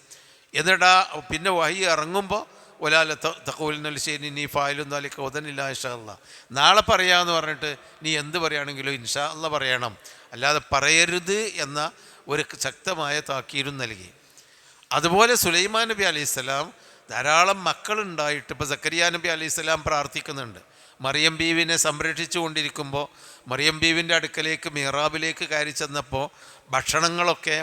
Speaker 1: എന്നിട്ടാ പിന്നെ വഹി ഇറങ്ങുമ്പോൾ ഒലാല തഖൂലന്ന ലിശൈഇൻ നീ ഫായിലുൻ ദാലിക ഗദൻ ഇല്ലാ ഇൻഷാ അല്ലാഹ്, നാളെ പറയാമെന്ന് പറഞ്ഞിട്ട് നീ എന്ത് പറയുകയാണെങ്കിലും ഇൻഷാ അല്ലാഹ് പറയണം, അല്ലാതെ പറയരുത് എന്ന ഒരു ശക്തമായ താക്കീതും നൽകി. അതുപോലെ സുലൈമാൻ നബി അലൈഹി സ്വലാം ധാരാളം മക്കളുണ്ടായിട്ട് ഇപ്പോൾ സക്കരിയ നബി അലൈഹി സ്വലാം പ്രാർത്ഥിക്കുന്നുണ്ട്. മറിയം ബീവിനെ സംരക്ഷിച്ചു കൊണ്ടിരിക്കുമ്പോൾ മറിയം ബീവിൻ്റെ അടുക്കലേക്ക് മിഹ്റാബിലേക്ക് കയറി ചെന്നപ്പോൾ ഭക്ഷണങ്ങളൊക്കെ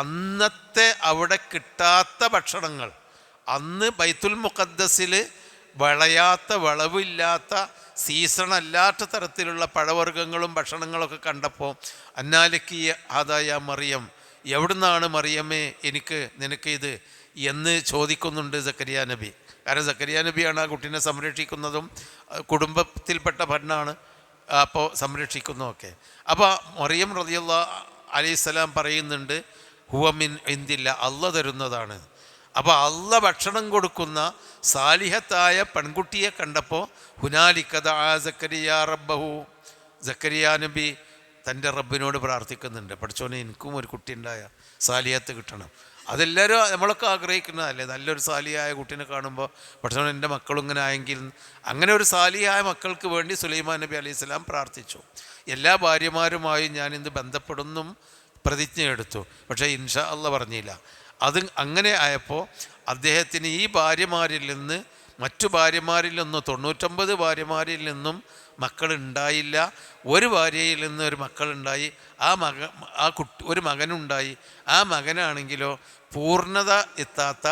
Speaker 1: അന്നത്തെ അവിടെ കിട്ടാത്ത ഭക്ഷണങ്ങൾ, അന്ന് ബൈത്തുൽ മുഖദ്ദസിൽ വിളവില്ലാത്ത സീസണല്ലാത്ത തരത്തിലുള്ള പഴവർഗ്ഗങ്ങളും ഭക്ഷണങ്ങളൊക്കെ കണ്ടപ്പോൾ അന്നാലക്ക് ആദായ മറിയം, എവിടുന്നാണ് മറിയമ്മേ നിനക്ക് ഇത് എന്ന് ചോദിക്കുന്നുണ്ട് സക്കരിയ നബി. കാരണം സക്കരിയ നബിയാണ് ആ കുട്ടീനെ സംരക്ഷിക്കുന്നതും കുടുംബത്തിൽപ്പെട്ട പെണ്ണാണ്, അപ്പോൾ സംരക്ഷിക്കുന്നതൊക്കെ. അപ്പോൾ മറിയം റളിയല്ലാഹു അലൈഹിസ്സലാം പറയുന്നുണ്ട് ഹുവ മിൻ ഇൻദില്ല, അള്ളാഹ് തരുന്നതാണ്. അപ്പോൾ അള്ളാഹ് ഭക്ഷണം കൊടുക്കുന്ന സാലിഹത്തായ പെൺകുട്ടിയെ കണ്ടപ്പോൾ ഹുനാലിക ദഅ സക്കരിയ റബ്ബഹു, സക്കരിയ നബി തൻ്റെ റബ്ബിനോട് പ്രാർത്ഥിക്കുന്നുണ്ട്, പഠിച്ചോനെ എനിക്കും ഒരു കുട്ടി ഉണ്ടായ സാലിയാത്ത് കിട്ടണം. അതെല്ലാവരും നമ്മളൊക്കെ ആഗ്രഹിക്കുന്നതല്ലേ, നല്ലൊരു സാലിയായ കുട്ടീനെ കാണുമ്പോൾ പഠിച്ചോനെ എൻ്റെ മക്കളും ഇങ്ങനെ ആയെങ്കിൽ. അങ്ങനെ ഒരു സാലിയായ മക്കൾക്ക് വേണ്ടി സുലൈമാൻ നബി അലൈഹി സ്വലാം പ്രാർത്ഥിച്ചു. എല്ലാ ഭാര്യമാരുമായും ഞാനിന്ന് ബന്ധപ്പെടുന്നും പ്രതിജ്ഞയെടുത്തു, പക്ഷേ ഇൻഷാ അല്ലാഹ് പറഞ്ഞില്ല. അത് അങ്ങനെ ആയപ്പോൾ അദ്ദേഹത്തിന് ഈ ഭാര്യമാരിൽ നിന്ന് മറ്റു ഭാര്യമാരിൽ നിന്നും 99 ഭാര്യമാരിൽ നിന്നും മക്കളുണ്ടായില്ല. ഒരു ഭാര്യയിൽ നിന്ന് ഒരു മക്കളുണ്ടായി. ആ കുട്ടി ഒരു മകനുണ്ടായി. ആ മകനാണെങ്കിലോ പൂർണ്ണത എത്താത്ത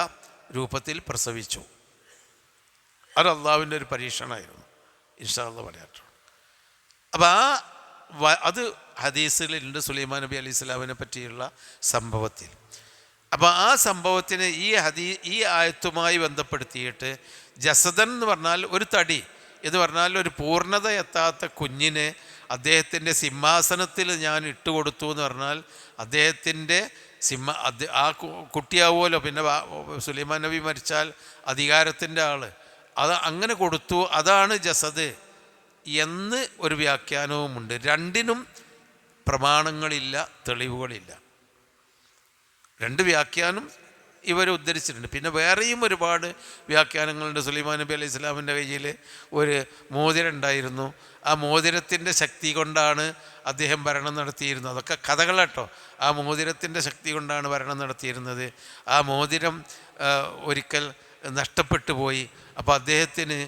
Speaker 1: രൂപത്തിൽ പ്രസവിച്ചു. അത് അള്ളാഹുവിൻ്റെ ഒരു പരീക്ഷണമായിരുന്നു. ഇൻഷാ അല്ലാഹ് പറയാട്ടോ. അപ്പോൾ അത് ഹദീസിലുണ്ട് സുലൈമാൻ നബി അലൈഹി സ്വലാമിനെ പറ്റിയുള്ള സംഭവത്തിൽ. അപ്പോൾ ആ സംഭവത്തിന് ഈ ആയത്തുമായി ബന്ധപ്പെടുത്തിയിട്ട് ജസദൻ എന്ന് പറഞ്ഞാൽ ഒരു തടി എന്ന് പറഞ്ഞാൽ ഒരു പൂർണ്ണത എത്താത്ത കുഞ്ഞിനെ അദ്ദേഹത്തിൻ്റെ സിംഹാസനത്തിൽ ഞാൻ ഇട്ടുകൊടുത്തു എന്ന് പറഞ്ഞാൽ അദ്ദേഹത്തിൻ്റെ ആ കുട്ടിയാവുമല്ലോ. പിന്നെ സുലൈമാൻ നബി മരിച്ചാൽ അധികാരത്തിൻ്റെ ആൾ, അത് അങ്ങനെ കൊടുത്തു, അതാണ് ജസദ് എന്ന് ഒരു വ്യാഖ്യാനവുമുണ്ട്. രണ്ടിനും പ്രമാണങ്ങളില്ല, തെളിവുകളില്ല. രണ്ട് വ്യാഖ്യാനം ഇവർ ഉദ്ധരിച്ചിട്ടുണ്ട്. പിന്നെ വേറെയും ഒരുപാട് വ്യാഖ്യാനങ്ങളുണ്ട്. സുലൈമാൻ നബി അലൈഹി സ്വലാമിൻ്റെ കയ്യിൽ ഒരു മോതിരം ഉണ്ടായിരുന്നു. ആ മോതിരത്തിൻ്റെ ശക്തി കൊണ്ടാണ് അദ്ദേഹം ഭരണം നടത്തിയിരുന്നത്. അതൊക്കെ കഥകളാട്ടോ. ആ മോതിരത്തിൻ്റെ ശക്തി കൊണ്ടാണ് ഭരണം നടത്തിയിരുന്നത്. ആ മോതിരം ഒരിക്കൽ നഷ്ടപ്പെട്ടു പോയി. അപ്പോൾ അദ്ദേഹത്തിന്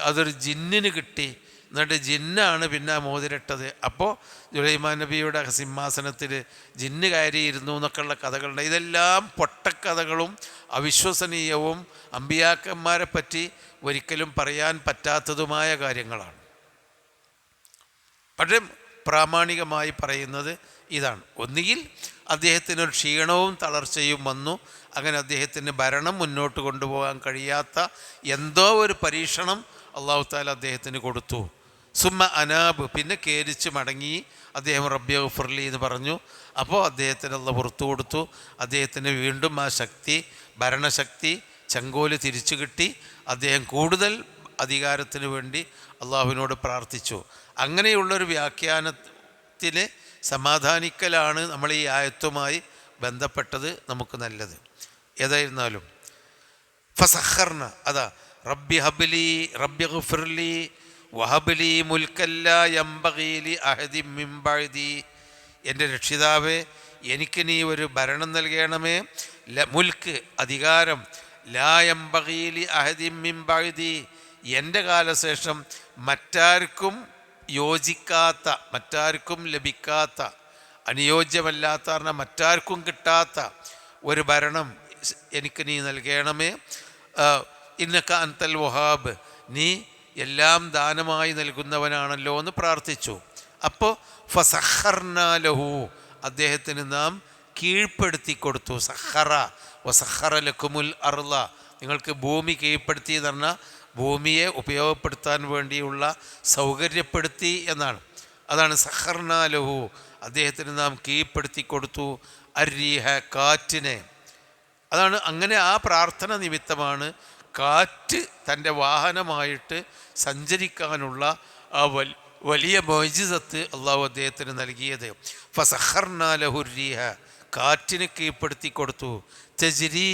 Speaker 1: അതൊരു ജിന്നിന് കിട്ടി. എന്നിട്ട് ജിന്നാണ് പിന്നെ ആ മോതിരിട്ടത്. അപ്പോൾ സുലൈമാൻ നബിയുടെ സിംഹാസനത്തിൽ ജിന്ന് കയറിയിരുന്നു എന്നൊക്കെയുള്ള കഥകളുണ്ട്. ഇതെല്ലാം പൊട്ടക്കഥകളും അവിശ്വസനീയവും അമ്പിയാക്കന്മാരെ പറ്റി ഒരിക്കലും പറയാൻ പറ്റാത്തതുമായ കാര്യങ്ങളാണ്. പക്ഷേ പ്രാമാണികമായി പറയുന്നത് ഇതാണ്. ഒന്നുകിൽ അദ്ദേഹത്തിനൊരു ക്ഷീണവും തളർച്ചയും വന്നു, അങ്ങനെ അദ്ദേഹത്തിന് ഭരണം മുന്നോട്ട് കൊണ്ടുപോകാൻ കഴിയാത്ത എന്തോ ഒരു പരീക്ഷണം അള്ളാഹു തആല അദ്ദേഹത്തിന് കൊടുത്തു. സുമ്മ അനാബ്, പിന്നെ ഖേദിച്ച് മടങ്ങി അദ്ദേഹം റബ്ബി ഗഫ്ർലി എന്ന് പറഞ്ഞു. അപ്പോൾ അദ്ദേഹത്തിന് അള്ളാഹ് പുറത്തു കൊടുത്തു. അദ്ദേഹത്തിന് വീണ്ടും ആ ശക്തി, ഭരണശക്തി, ചെങ്കോല് തിരിച്ചു കിട്ടി. അദ്ദേഹം കൂടുതൽ അധികാരത്തിന് വേണ്ടി അള്ളാഹുവിനോട് പ്രാർത്ഥിച്ചു. അങ്ങനെയുള്ളൊരു വ്യാഖ്യാനത്തിന് സമാധാനിക്കലാണ് നമ്മൾ ഈ ആയത്തുമായി ബന്ധപ്പെട്ടത് നമുക്ക് നല്ലത്. ഏതായിരുന്നാലും ഫസഖർന, അതാ റബ്ബി ഹബ്ലി റബ്ബി ഗഫ്ർലി വഹബ്ലി മുൽക്കല്ലാ യംബഗീ ലി അഹദിൻ മിൻ ബഅദി, എൻ്റെ രക്ഷിതാവേ എനിക്ക് നീ ഒരു ഭരണം നൽകണമേ. മുൽക്ക്, അധികാരം, ലാ യംബഗീ ലി അഹദിൻ മിൻ ബഅദി, എൻ്റെ കാലശേഷം മറ്റാർക്കും യോജിക്കാത്ത, മറ്റാർക്കും ലഭിക്കാത്ത, അനുയോജ്യമല്ലാത്ത പറഞ്ഞാൽ മറ്റാർക്കും കിട്ടാത്ത ഒരു ഭരണം എനിക്ക് നീ നൽകണമേ. ഇന്നക അൻതൽ വഹാബ്, നീ എല്ലാം ദാനമായി നൽകുന്നവനാണല്ലോ എന്ന് പ്രാർത്ഥിച്ചു. അപ്പോൾ ഫസഖർനാ ലഹു, അദ്ദേഹത്തിന് നാം കീഴ്പ്പെടുത്തി കൊടുത്തു. സഖറ വസഖറ ലക്കുമുൽ അർള, നിങ്ങൾക്ക് ഭൂമി കീഴ്പ്പെടുത്തി എന്ന് പറഞ്ഞാൽ ഭൂമിയെ ഉപയോഗപ്പെടുത്താൻ വേണ്ടിയുള്ള സൗകര്യപ്പെടുത്തി എന്നാണ്. അതാണ് സഖർനാ ലഹു, അദ്ദേഹത്തിന് നാം കീഴ്പ്പെടുത്തി കൊടുത്തു. അരീഹ, കാറ്റിനെ. അതാണ് അങ്ങനെ ആ പ്രാർത്ഥന നിമിത്തമാണ് കാറ്റ് തൻ്റെ വാഹനമായിട്ട് സഞ്ചരിക്കാനുള്ള ആ വലിയ മൊയ്ജിസത്ത് അള്ളാഹു അദ്ദേഹത്തിന് നൽകിയത്. ഫസഖർനാ ലഹു റീഹ, കാറ്റിനെ കീഴ്പ്പെടുത്തി കൊടുത്തു. തജ്രി,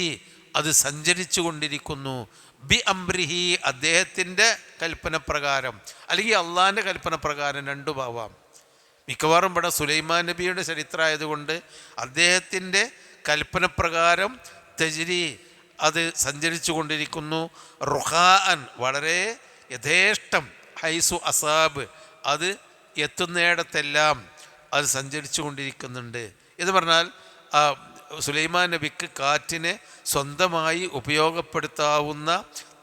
Speaker 1: അത് സഞ്ചരിച്ചു കൊണ്ടിരിക്കുന്നു. ബി അംറിഹി, അദ്ദേഹത്തിൻ്റെ കൽപ്പന പ്രകാരം, അല്ലെങ്കിൽ അള്ളാഹിൻ്റെ കൽപ്പന പ്രകാരം, രണ്ടുമാവാം. മിക്കവാറും ഇവിടെ സുലൈമാൻ നബിയുടെ ചരിത്രമായതുകൊണ്ട് അദ്ദേഹത്തിൻ്റെ കൽപ്പന പ്രകാരം തജ്രി, അത് സഞ്ചരിച്ചു കൊണ്ടിരിക്കുന്നു. റുഹാൻ, വളരെ യഥേഷ്ടം. ഹൈസു അസാബ്, അത് എത്തുന്നിടത്തെല്ലാം അത് സഞ്ചരിച്ചു കൊണ്ടിരിക്കുന്നുണ്ട് എന്ന് പറഞ്ഞാൽ സുലൈമാൻ നബിക്ക് കാറ്റിനെ സ്വന്തമായി ഉപയോഗപ്പെടുത്താവുന്ന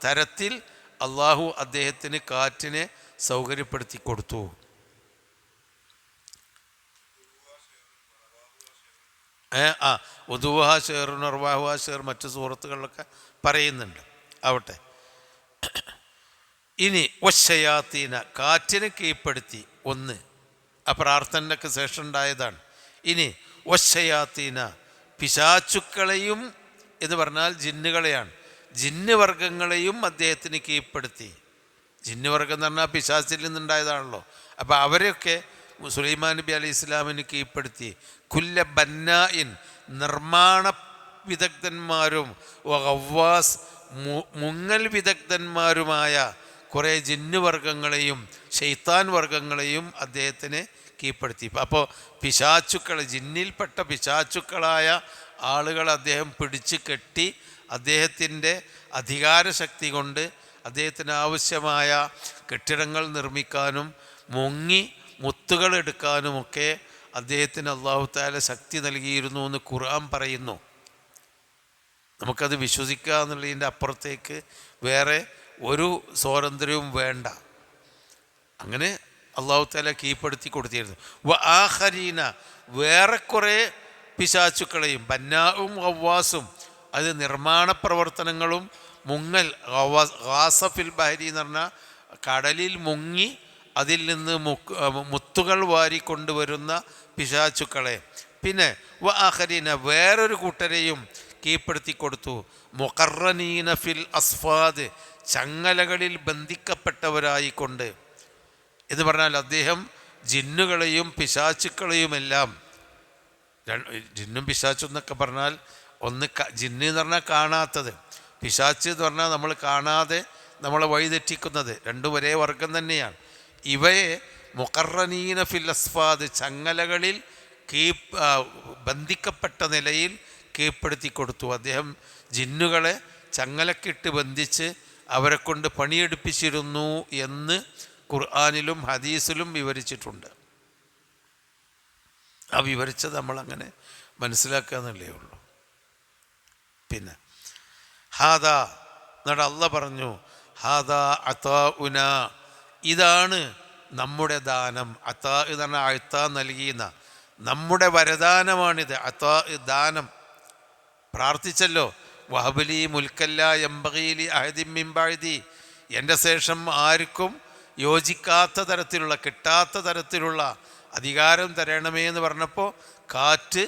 Speaker 1: തരത്തിൽ അള്ളാഹു അദ്ദേഹത്തിന് കാറ്റിനെ സൗകര്യപ്പെടുത്തി കൊടുത്തു. ഉദുവഹ ഷെയറുൻ അർവാഹുഹ ഷെയർ മറ്റു സൂറത്തുകളിലൊക്കെ പറയുന്നുണ്ട്. ആവട്ടെ. ഇനി വശയാത്തീന, കാറ്റിനെ കീഴ്പ്പെടുത്തി. ഒന്ന് ആ പ്രാർത്ഥനയ്ക്ക് ശേഷം ഉണ്ടായതാണ്. ഇനി വശയാത്തീന, പിശാചുക്കളെയും എന്ന് പറഞ്ഞാൽ ജിന്നുകളെയാണ്, ജിന്ന് വർഗങ്ങളെയും അദ്ദേഹത്തിന് കീഴ്പ്പെടുത്തി. ജിന്ന് വർഗം എന്ന് പറഞ്ഞാൽ പിശാചിൽ നിന്നുണ്ടായതാണല്ലോ. അപ്പോൾ അവരെയൊക്കെ സുലൈമാൻ നബി അലൈഹി ഇസ്ലാമിന് കീഴ്പ്പെടുത്തി കുല്ല ബന്നായിൻ നിർമ്മാണ വിദഗ്ധന്മാരും ഗവ്വാസ് മുങ്ങൽ വിദഗ്ധന്മാരുമായ കുറേ ജിന്നുവർഗങ്ങളെയും ശൈത്താൻ വർഗങ്ങളെയും അദ്ദേഹത്തിന് കീഴ്പ്പെടുത്തി. അപ്പോൾ പിശാചുക്കൾ, ജിന്നിൽപ്പെട്ട പിശാചുക്കളായ ആളുകൾ അദ്ദേഹം പിടിച്ച് കെട്ടി അദ്ദേഹത്തിൻ്റെ അധികാരശക്തി കൊണ്ട് അദ്ദേഹത്തിന് ആവശ്യമായ കെട്ടിടങ്ങൾ നിർമ്മിക്കാനും മുങ്ങി മുത്തുകൾ എടുക്കാനുമൊക്കെ അദ്ദേഹത്തിന് അല്ലാഹു തആല ശക്തി നൽകിയിരുന്നു എന്ന് ഖുർആൻ പറയുന്നു. നമുക്കത് വിശ്വസിക്കുക എന്നുള്ളതിൻ്റെ അപ്പുറത്തേക്ക് വേറെ ഒരു സ്വാതന്ത്ര്യവും വേണ്ട. അങ്ങനെ അല്ലാഹു തആല കീഴ്പ്പെടുത്തി കൊടുത്തിരുന്നു. ആഖരീന വേറെ കുറേ പിശാചുക്കളെയും ബന്നാവും ഗവ്വാസും, അത് നിർമ്മാണ പ്രവർത്തനങ്ങളും മുങ്ങൽ ഗാസഫിൽ ബഹരി എന്ന് പറഞ്ഞാൽ കടലിൽ മുങ്ങി അതിൽ നിന്ന് മുത്തുകൾ വാരിക്കൊണ്ടുവരുന്ന പിശാചുക്കളെ, പിന്നെ ആഖരീന വേറൊരു കൂട്ടരെയും കീഴ്പ്പെടുത്തി കൊടുത്തു. മുഖറനീന ഫിൽ അസ്ഫാദ് ചങ്ങലകളിൽ ബന്ധിക്കപ്പെട്ടവരായിക്കൊണ്ട് എന്ന് പറഞ്ഞാൽ അദ്ദേഹം ജിന്നുകളെയും പിശാചുക്കളെയുമെല്ലാം, ജിന്നും പിശാച്ചും എന്നൊക്കെ പറഞ്ഞാൽ ഒന്ന് ജിന്ന് എന്ന് പറഞ്ഞാൽ കാണാത്തത്, പിശാച്ച് എന്ന് പറഞ്ഞാൽ നമ്മൾ കാണാതെ നമ്മളെ വഴിതെറ്റിക്കുന്നത്, രണ്ടും ഒരേ വർഗം തന്നെയാണ്. ഇവയെ മുഖറനീന ഫിൽ അസ്ഫാദ് ചങ്ങലകളിൽ ബന്ധിക്കപ്പെട്ട നിലയിൽ കീഴ്പ്പെടുത്തി കൊടുത്തു. അദ്ദേഹം ജിന്നുകളെ ചങ്ങലക്കിട്ട് ബന്ധിച്ച് അവരെ കൊണ്ട് പണിയെടുപ്പിച്ചിരുന്നു എന്ന് ഖുർആനിലും ഹദീസിലും വിവരിച്ചിട്ടുണ്ട്. ആ വിവരിച്ചത് നമ്മളങ്ങനെ മനസ്സിലാക്കുക എന്നല്ലേ ഉള്ളൂ. പിന്നെ ഹാദാ എന്നിട്ട് അള്ള പറഞ്ഞു, ഹാദാ അതാഉന, ഇതാണ് നമ്മുടെ ദാനം. അതാ എന്ന് പറഞ്ഞാൽ അഴ്ത്താ നൽകിയെന്ന നമ്മുടെ വരദാനമാണിത്. അതാ ദാനം. പ്രാർത്ഥിച്ചല്ലോ, വഹബലി മുൽക്കല്ല യംബഗീലി അഹദിൻ മിൻ ബഅദി, എൻ്റെ ശേഷം ആർക്കും യോജിക്കാത്ത തരത്തിലുള്ള കിട്ടാത്ത തരത്തിലുള്ള അധികാരം തരണമേ എന്ന് പറഞ്ഞപ്പോൾ കാറ്റ്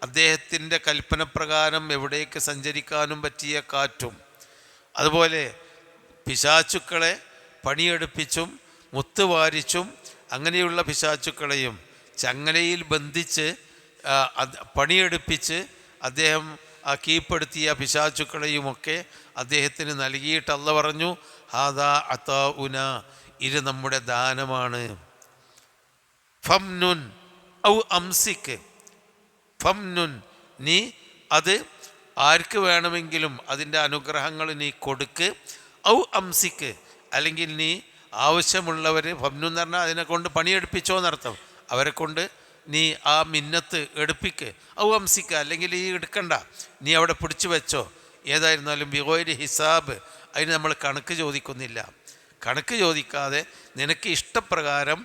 Speaker 1: അദ്ദേഹത്തിൻ്റെ കൽപ്പനപ്രകാരം എവിടേക്ക് സഞ്ചരിക്കാനും പറ്റിയ കാറ്റും, അതുപോലെ പിശാചുക്കളെ പണിയെടുപ്പിച്ചും മുത്തുവാരിച്ചും അങ്ങനെയുള്ള പിശാചുക്കളെയും ചങ്ങലയിൽ ബന്ധിച്ച് പണിയെടുപ്പിച്ച് അദ്ദേഹം കീഴ്പ്പെടുത്തിയ പിശാചുക്കളെയുമൊക്കെ അദ്ദേഹത്തിന് നൽകിയിട്ട് അള്ള പറഞ്ഞു, ഹാദാ അതാഉന, ഇത് നമ്മുടെ ദാനമാണ്. ഫംനുൻ ഔ അംസിക്ക്, ഫംനുൻ നീ അത് ആർക്ക് വേണമെങ്കിലും അതിൻ്റെ അനുഗ്രഹങ്ങൾ നീ കൊടുക്ക്, ഔ അംസിക്ക് അല്ലെങ്കിൽ നീ ആവശ്യമുള്ളവർ, ഫംനു എന്ന് പറഞ്ഞാൽ അതിനെ കൊണ്ട് പണിയെടുപ്പിച്ചോ എന്നർത്ഥം, അവരെ കൊണ്ട് നീ ആ മിന്നത്ത് എടുപ്പിക്ക്, ഔ അംസിക്ക് അല്ലെങ്കിൽ ഈ എടുക്കണ്ട, നീ അവിടെ പിടിച്ചു വെച്ചോ. ഏതായിരുന്നാലും ബിഗൈരി ഹിസാബ്, അതിന് നമ്മൾ കണക്ക് ചോദിക്കുന്നില്ല. കണക്ക് ചോദിക്കാതെ നിനക്ക് ഇഷ്ടപ്രകാരം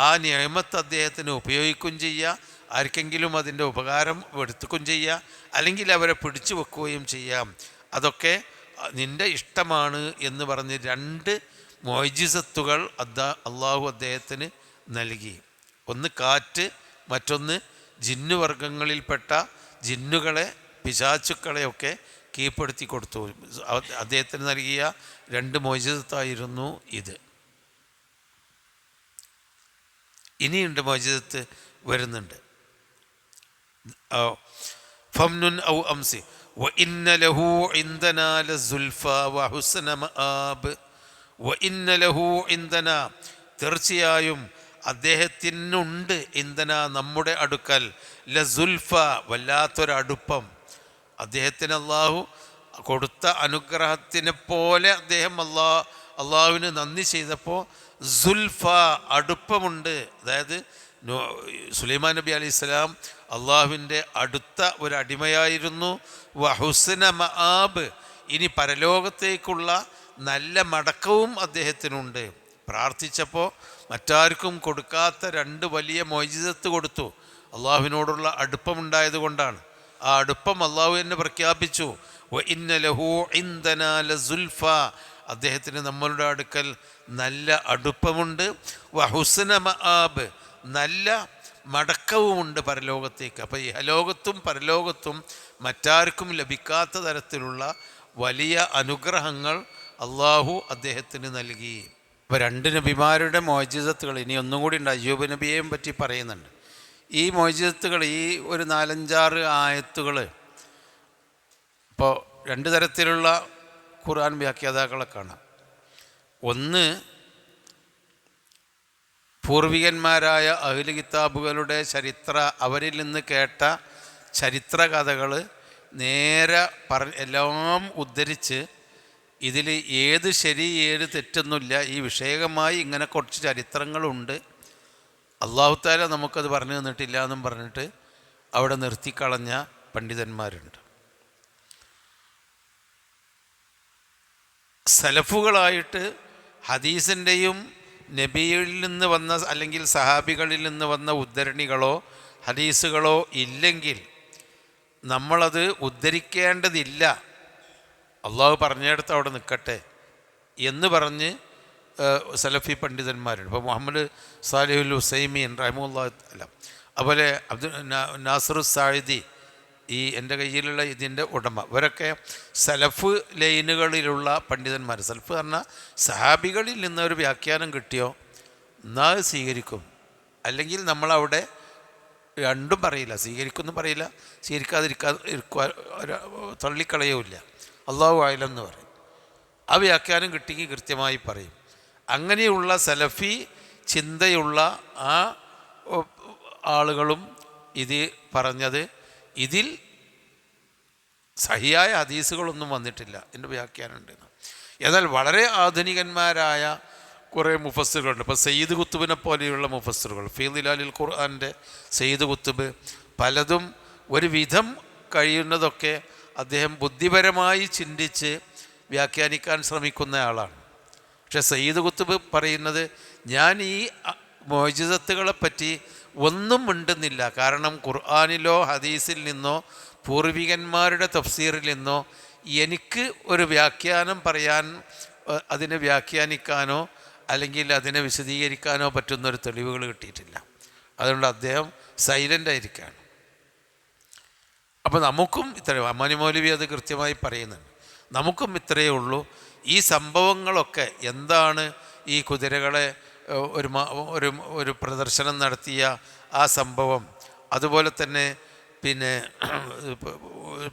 Speaker 1: ആ നിയമത്ത് അദ്ദേഹത്തിന് ഉപയോഗിക്കുകയും ചെയ്യുക, ആർക്കെങ്കിലും അതിൻ്റെ ഉപകാരം എടുത്തുകയും ചെയ്യുക, അല്ലെങ്കിൽ അവരെ പിടിച്ചു വെക്കുകയും ചെയ്യാം. അതൊക്കെ നിൻ്റെ ഇഷ്ടമാണ് എന്ന് പറഞ്ഞ് രണ്ട് മുഅ്ജിസത്തുകൾ അള്ളാഹു അദ്ദേഹത്തിന് നൽകി. ഒന്ന് കാറ്റ്, മറ്റൊന്ന് ജിന്നുവർഗങ്ങളിൽപ്പെട്ട ജിന്നുകളെ പിശാചുക്കളെയൊക്കെ കീഴ്പ്പെടുത്തി കൊടുത്തു. അദ്ദേഹത്തിന് നൽകിയ രണ്ട് മുഅ്ജിസത്തായിരുന്നു ഇത്. ഇനിയുണ്ട് മുഅ്ജിസത്ത് വരുന്നുണ്ട്. ഫംനുൻ ഔ അംസി വഇന്ന ലഹു ഇൻദനാ ലസുൽഫാ വഹുസ്ന മആബ്, വഇന്ന ലഹു ഇൻദന, തീർച്ചയായും അദ്ദേഹത്തിനുണ്ട്, ഇന്ധന നമ്മുടെ അടുക്കൽ, ലസുൽഫ വല്ലാത്തൊരടുപ്പം. അദ്ദേഹത്തിന് അള്ളാഹു കൊടുത്ത അനുഗ്രഹത്തിനെ പോലെ അദ്ദേഹം അള്ളാഹുവിന് നന്ദി ചെയ്തപ്പോൾ സുൽഫ അടുപ്പമുണ്ട്. അതായത് സുലൈമാൻ നബി അലൈഹി സ്വലാം അള്ളാഹുവിൻ്റെ അടുത്ത ഒരു അടിമയായിരുന്നു. വഹുസ്ന മആബ്, ഇനി പരലോകത്തേക്കുള്ള നല്ല മടക്കവും അദ്ദേഹത്തിനുണ്ട്. പ്രാർത്ഥിച്ചപ്പോൾ മറ്റാർക്കും കൊടുക്കാത്ത രണ്ട് വലിയ മുഅ്ജിസത്ത് കൊടുത്തു. അള്ളാഹുവിനോടുള്ള അടുപ്പമുണ്ടായത് കൊണ്ടാണ്. ആ അടുപ്പം അള്ളാഹു എന്നെ പ്രഖ്യാപിച്ചു. വഇന്ന ലഹു ഇൻദനാ ലസുൽഫ, അദ്ദേഹത്തിന് നമ്മളുടെ അടുക്കൽ നല്ല അടുപ്പമുണ്ട്. വഹുസ്ന മആബ്, നല്ല മടക്കവുമുണ്ട് പരലോകത്തേക്ക്. അപ്പോൾ ഇഹലോകത്തും പരലോകത്തും മറ്റാർക്കും ലഭിക്കാത്ത തരത്തിലുള്ള വലിയ അനുഗ്രഹങ്ങൾ അള്ളാഹു അദ്ദേഹത്തിന് നൽകി. അപ്പോൾ രണ്ട് നബിമാരുടെ മോചിതത്തുകൾ ഇനി ഒന്നും കൂടി ഉണ്ട്. അയ്യൂബ് നബിയെയും പറ്റി പറയുന്നുണ്ട്. ഈ മോചിതത്തുകൾ, ഈ ഒരു 4-5 ആയത്തുകൾ ഇപ്പോൾ രണ്ട് തരത്തിലുള്ള ഖുർആൻ വ്യാഖ്യാതാക്കളെ കാണാം. ഒന്ന്, പൂർവികന്മാരായ അഹ്ലു കിതാബുകളുടെ അവരിൽ നിന്ന് കേട്ട ചരിത്ര കഥകൾ നേരെ എല്ലാം ഉദ്ധരിച്ച് ഇതിൽ ഏത് ശരി ഏത് തെറ്റൊന്നുമില്ല, ഈ വിഷയകമായി ഇങ്ങനെ കുറച്ച് ചരിത്രങ്ങളുണ്ട്, അല്ലാഹു തആല നമുക്കത് പറഞ്ഞു തന്നിട്ടില്ല എന്നും പറഞ്ഞിട്ട് അവിടെ നിർത്തിക്കളഞ്ഞ പണ്ഡിതന്മാരുണ്ട്. സലഫുകളായിട്ട് ഹദീസിൻ്റെയും നബിയിൽ നിന്ന് വന്ന അല്ലെങ്കിൽ സഹാബികളിൽ നിന്ന് വന്ന ഉദ്ധരണികളോ ഹദീസുകളോ ഇല്ലെങ്കിൽ നമ്മളത് ഉദ്ധരിക്കേണ്ടതില്ല, അള്ളാഹു പറഞ്ഞെടുത്ത് അവിടെ നിൽക്കട്ടെ എന്ന് പറഞ്ഞ് സലഫി പണ്ഡിതന്മാരുണ്ട്. ഇപ്പോൾ മുഹമ്മദ് സാലിഹുൽ ഹുസൈമീൻ റഹിമഹുല്ലാഹു തആല, അതുപോലെ നാസിറു സായിദി, ഈ എൻ്റെ കയ്യിലുള്ള ഇതിൻ്റെ ഉടമ, ഇവരൊക്കെ സലഫ് ലൈനുകളിലുള്ള പണ്ഡിതന്മാർ. സലഫ് പറഞ്ഞാൽ സഹാബികളിൽ നിന്നൊരു വ്യാഖ്യാനം കിട്ടിയോ എന്നാൽ സ്വീകരിക്കും, അല്ലെങ്കിൽ നമ്മളവിടെ രണ്ടും പറയില്ല, സ്വീകരിക്കുമെന്നും പറയില്ല, തള്ളിക്കളയുമില്ല, അല്ലാഹു അഅലം എന്ന് പറയും. ആ വ്യാഖ്യാനം കിട്ടിയെങ്കിൽ കൃത്യമായി പറയും. അങ്ങനെയുള്ള സലഫി ചിന്തയുള്ള ആ ആളുകളും ഇത് പറഞ്ഞത്, ഇതിൽ സഹിയായ ഹദീസുകളൊന്നും വന്നിട്ടില്ല, എൻ്റെ വ്യാഖ്യാനം ഉണ്ട്. എന്നാൽ വളരെ ആധുനികന്മാരായ കുറേ മുഫസ്സിറുകളുണ്ട്. ഇപ്പോൾ സയ്യിദ് കുത്തുബിനെ പോലെയുള്ള മുഫസ്സിറുകൾ, ഫീ ദിലാലിൽ ഖുർആൻ്റെ സയ്യിദ് കുത്തുബ്, പലതും ഒരു വിധം കഴിയുന്നതൊക്കെ അദ്ദേഹം ബുദ്ധിപരമായി ചിന്തിച്ച് വ്യാഖ്യാനിക്കാൻ ശ്രമിക്കുന്ന ആളാണ്. പക്ഷേ സയ്യിദ് കുത്തുബ് പറയുന്നത്, ഞാൻ ഈ മോചിതത്തുകളെപ്പറ്റി ഒന്നും മിണ്ടുന്നില്ല, കാരണം ഖുർആനിലോ ഹദീസിൽ നിന്നോ പൂർവികന്മാരുടെ തഫ്സീറിൽ നിന്നോ എനിക്ക് ഒരു വ്യാഖ്യാനം പറയാൻ, അതിനെ വ്യാഖ്യാനിക്കാനോ അല്ലെങ്കിൽ അതിനെ വിശദീകരിക്കാനോ പറ്റുന്നൊരു തെളിവുകൾ കിട്ടിയിട്ടില്ല. അതുകൊണ്ട് അദ്ദേഹം സൈലൻ്റ് ആയിരിക്കുകയാണ്. അപ്പോൾ നമുക്കും ഇത്രയും, അമ്മാനി മൗലവി അത് കൃത്യമായി പറയുന്നുണ്ട്, നമുക്കും ഇത്രയേ ഉള്ളൂ. ഈ സംഭവങ്ങളൊക്കെ എന്താണ്, ഈ കുതിരകളെ ഒരു പ്രദർശനം നടത്തിയ ആ സംഭവം, അതുപോലെ തന്നെ പിന്നെ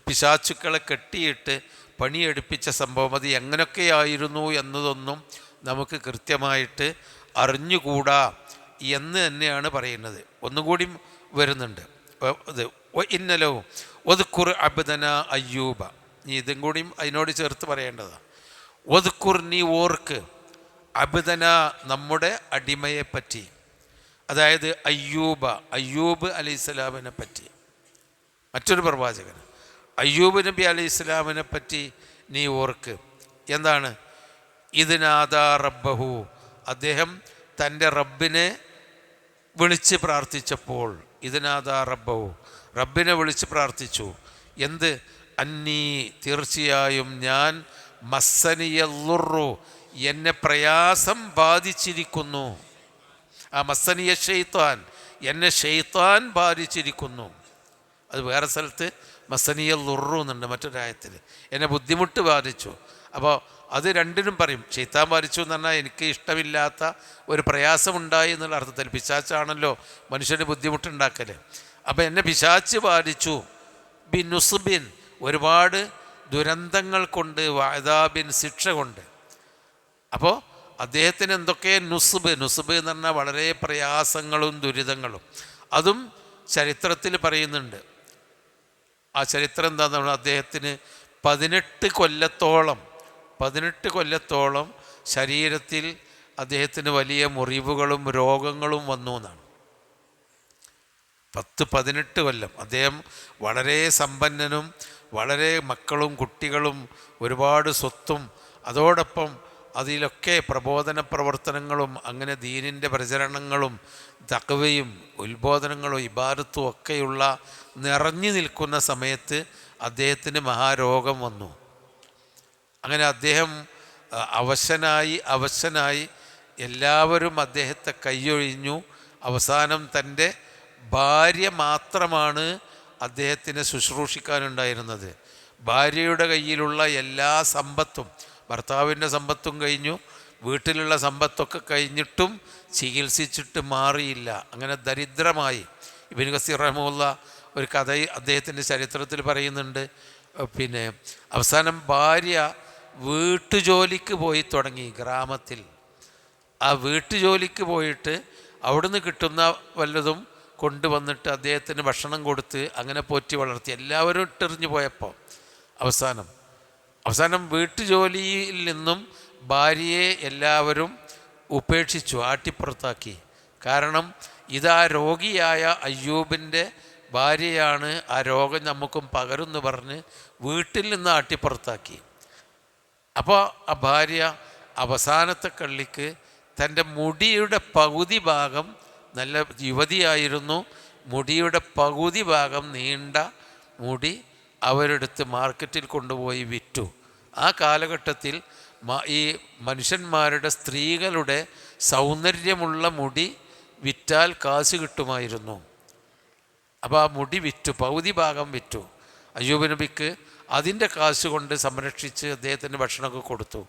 Speaker 1: പിശാചുക്കളെ കെട്ടിയിട്ട് പണിയെടുപ്പിച്ച സംഭവം, അത് എങ്ങനെയൊക്കെയായിരുന്നു എന്നതൊന്നും നമുക്ക് കൃത്യമായിട്ട് അറിഞ്ഞുകൂടാ എന്ന് തന്നെയാണ് പറയുന്നത്. ഒന്നുകൂടി വരുന്നുണ്ട് ഇത്, ഇന്നലോ ഒദ്കുർ അബ്ദന അയ്യൂബ, നീ ഇതും കൂടിയും അതിനോട് ചേർത്ത് പറയേണ്ടതാണ്. ഒദ്കുർ, നീ ഓർക്ക്, അബ്ദന നമ്മുടെ അടിമയെ പറ്റി, അതായത് അയ്യൂബ് അലൈഹിസ്സലാമിനെ പറ്റി, മറ്റൊരു പ്രവാചകൻ അയ്യൂബ് നബി അലൈഹിസ്സലാമിനെ പറ്റി നീ ഓർക്ക്. എന്താണ്? ഇതിനാദാ റബ്ബഹു, അദ്ദേഹം തൻ്റെ റബ്ബിനെ വിളിച്ച് പ്രാർത്ഥിച്ചപ്പോൾ, ഇതിനാദാ റബ്ബഹു, റബ്ബിനെ വിളിച്ച് പ്രാർത്ഥിച്ചു. എന്ത്? അന്നീ, തീർച്ചയായും ഞാൻ, മസ്സനിയല്ലുറു, എന്നെ പ്രയാസം ബാധിച്ചിരിക്കുന്നു. ആ മസ്സനിയ ഷെയ്ത്താൻ, എന്നെ ഷെയ്ത്താൻ ബാധിച്ചിരിക്കുന്നു. അത് വേറെ സ്ഥലത്ത് മസ്സനിയല്ലുറു എന്നുണ്ട്, മറ്റൊരായത്തിൽ എന്നെ ബുദ്ധിമുട്ട് ബാധിച്ചു. അപ്പോൾ അത് രണ്ടിനും പറയും. ഷെയ്ത്താൻ ബാധിച്ചു എന്ന് പറഞ്ഞാൽ എനിക്ക് ഇഷ്ടമില്ലാത്ത ഒരു പ്രയാസമുണ്ടായി എന്നുള്ള അർത്ഥത്തിൽ. പിശാച്ചാണല്ലോ മനുഷ്യന് ബുദ്ധിമുട്ടുണ്ടാക്കൽ. അപ്പോൾ എന്നെ പിശാച്ച് ബാധിച്ചു, ബിനുസ്ബിൻ, ഒരുപാട് ദുരന്തങ്ങൾ കൊണ്ട്, വഅദാബിൻ, ശിക്ഷ കൊണ്ട്. അപ്പോൾ അദ്ദേഹത്തിന് എന്തൊക്കെ നുസ്ബ് എന്ന് പറഞ്ഞാൽ വളരെ പ്രയാസങ്ങളും ദുരിതങ്ങളും, അതും ചരിത്രത്തിൽ പറയുന്നുണ്ട്. ആ ചരിത്രം എന്താണെന്ന് പറഞ്ഞാൽ, അദ്ദേഹത്തിന് 18 കൊല്ലത്തോളം ശരീരത്തിൽ അദ്ദേഹത്തിന് വലിയ മുറിവുകളും രോഗങ്ങളും വന്നു എന്നാണ്. 18 കൊല്ലം അദ്ദേഹം വളരെ സമ്പന്നനും, വളരെ മക്കളും കുട്ടികളും ഒരുപാട് സ്വത്തും, അതോടൊപ്പം അതിലൊക്കെ പ്രബോധന പ്രവർത്തനങ്ങളും അങ്ങനെ ദീനിൻ്റെ പ്രചരണങ്ങളും തഖ്വയും ഉത്ബോധനങ്ങളും ഇബാദത്തും ഒക്കെയുള്ള നിറഞ്ഞു നിൽക്കുന്ന സമയത്ത് അദ്ദേഹത്തിന് മഹാരോഗം വന്നു. അങ്ങനെ അദ്ദേഹം അവശനായി എല്ലാവരും അദ്ദേഹത്തെ കൈയൊഴിഞ്ഞു. അവസാനം തൻ്റെ ഭാര്യ മാത്രമാണ് അദ്ദേഹത്തിനെ ശുശ്രൂഷിക്കാനുണ്ടായിരുന്നത്. ഭാര്യയുടെ കയ്യിലുള്ള എല്ലാ സമ്പത്തും, ഭർത്താവിൻ്റെ സമ്പത്തും കഴിഞ്ഞു, വീട്ടിലുള്ള സമ്പത്തൊക്കെ കഴിഞ്ഞിട്ടും ചികിത്സിച്ചിട്ട് മാറിയില്ല. അങ്ങനെ ദരിദ്രമായി. ഇബ്നു കസീർ റഹിമഹുള്ള ഒരു കഥ അദ്ദേഹത്തിൻ്റെ ചരിത്രത്തിൽ പറയുന്നുണ്ട്. പിന്നെ അവസാനം ഭാര്യ വീട്ടുജോലിക്ക് പോയി തുടങ്ങി ഗ്രാമത്തിൽ. ആ വീട്ടുജോലിക്ക് പോയിട്ട് അവിടുന്ന് കിട്ടുന്ന വല്ലതും കൊണ്ടുവന്നിട്ട് അദ്ദേഹത്തിന് ഭക്ഷണം കൊടുത്ത് അങ്ങനെ പോറ്റി വളർത്തി. എല്ലാവരും ഇട്ടെറിഞ്ഞു പോയപ്പോൾ അവസാനം വീട്ടുജോലിയിൽ നിന്നും ഭാര്യയെ എല്ലാവരും ഉപേക്ഷിച്ചു, ആട്ടിപ്പുറത്താക്കി. കാരണം ഇതാ രോഗിയായ അയ്യൂബിൻ്റെ ഭാര്യയാണ്, ആ രോഗം നമുക്കും പകരുമെന്ന് പറഞ്ഞ് വീട്ടിൽ നിന്ന് ആട്ടിപ്പുറത്താക്കി. അപ്പോൾ ആ ഭാര്യ അവസാനത്തെ കള്ളിക്ക് തൻ്റെ മുടിയുടെ പകുതി ഭാഗം, നല്ല യുവതിയായിരുന്നു, മുടിയുടെ പകുതി ഭാഗം നീണ്ട മുടി അവരെടുത്ത് മാർക്കറ്റിൽ കൊണ്ടുപോയി വിറ്റു. ആ കാലഘട്ടത്തിൽ ഈ മനുഷ്യന്മാരുടെ സ്ത്രീകളുടെ സൗന്ദര്യമുള്ള മുടി വിറ്റാൽ കാശ് കിട്ടുമായിരുന്നു. അപ്പോൾ ആ മുടി വിറ്റു, പകുതി ഭാഗം വിറ്റു. അയ്യൂബ് നബിക്ക് അതിൻ്റെ കാശ് കൊണ്ട് സംരക്ഷിച്ച് അദ്ദേഹത്തിന് ഭക്ഷണമൊക്കെ കൊടുത്തു.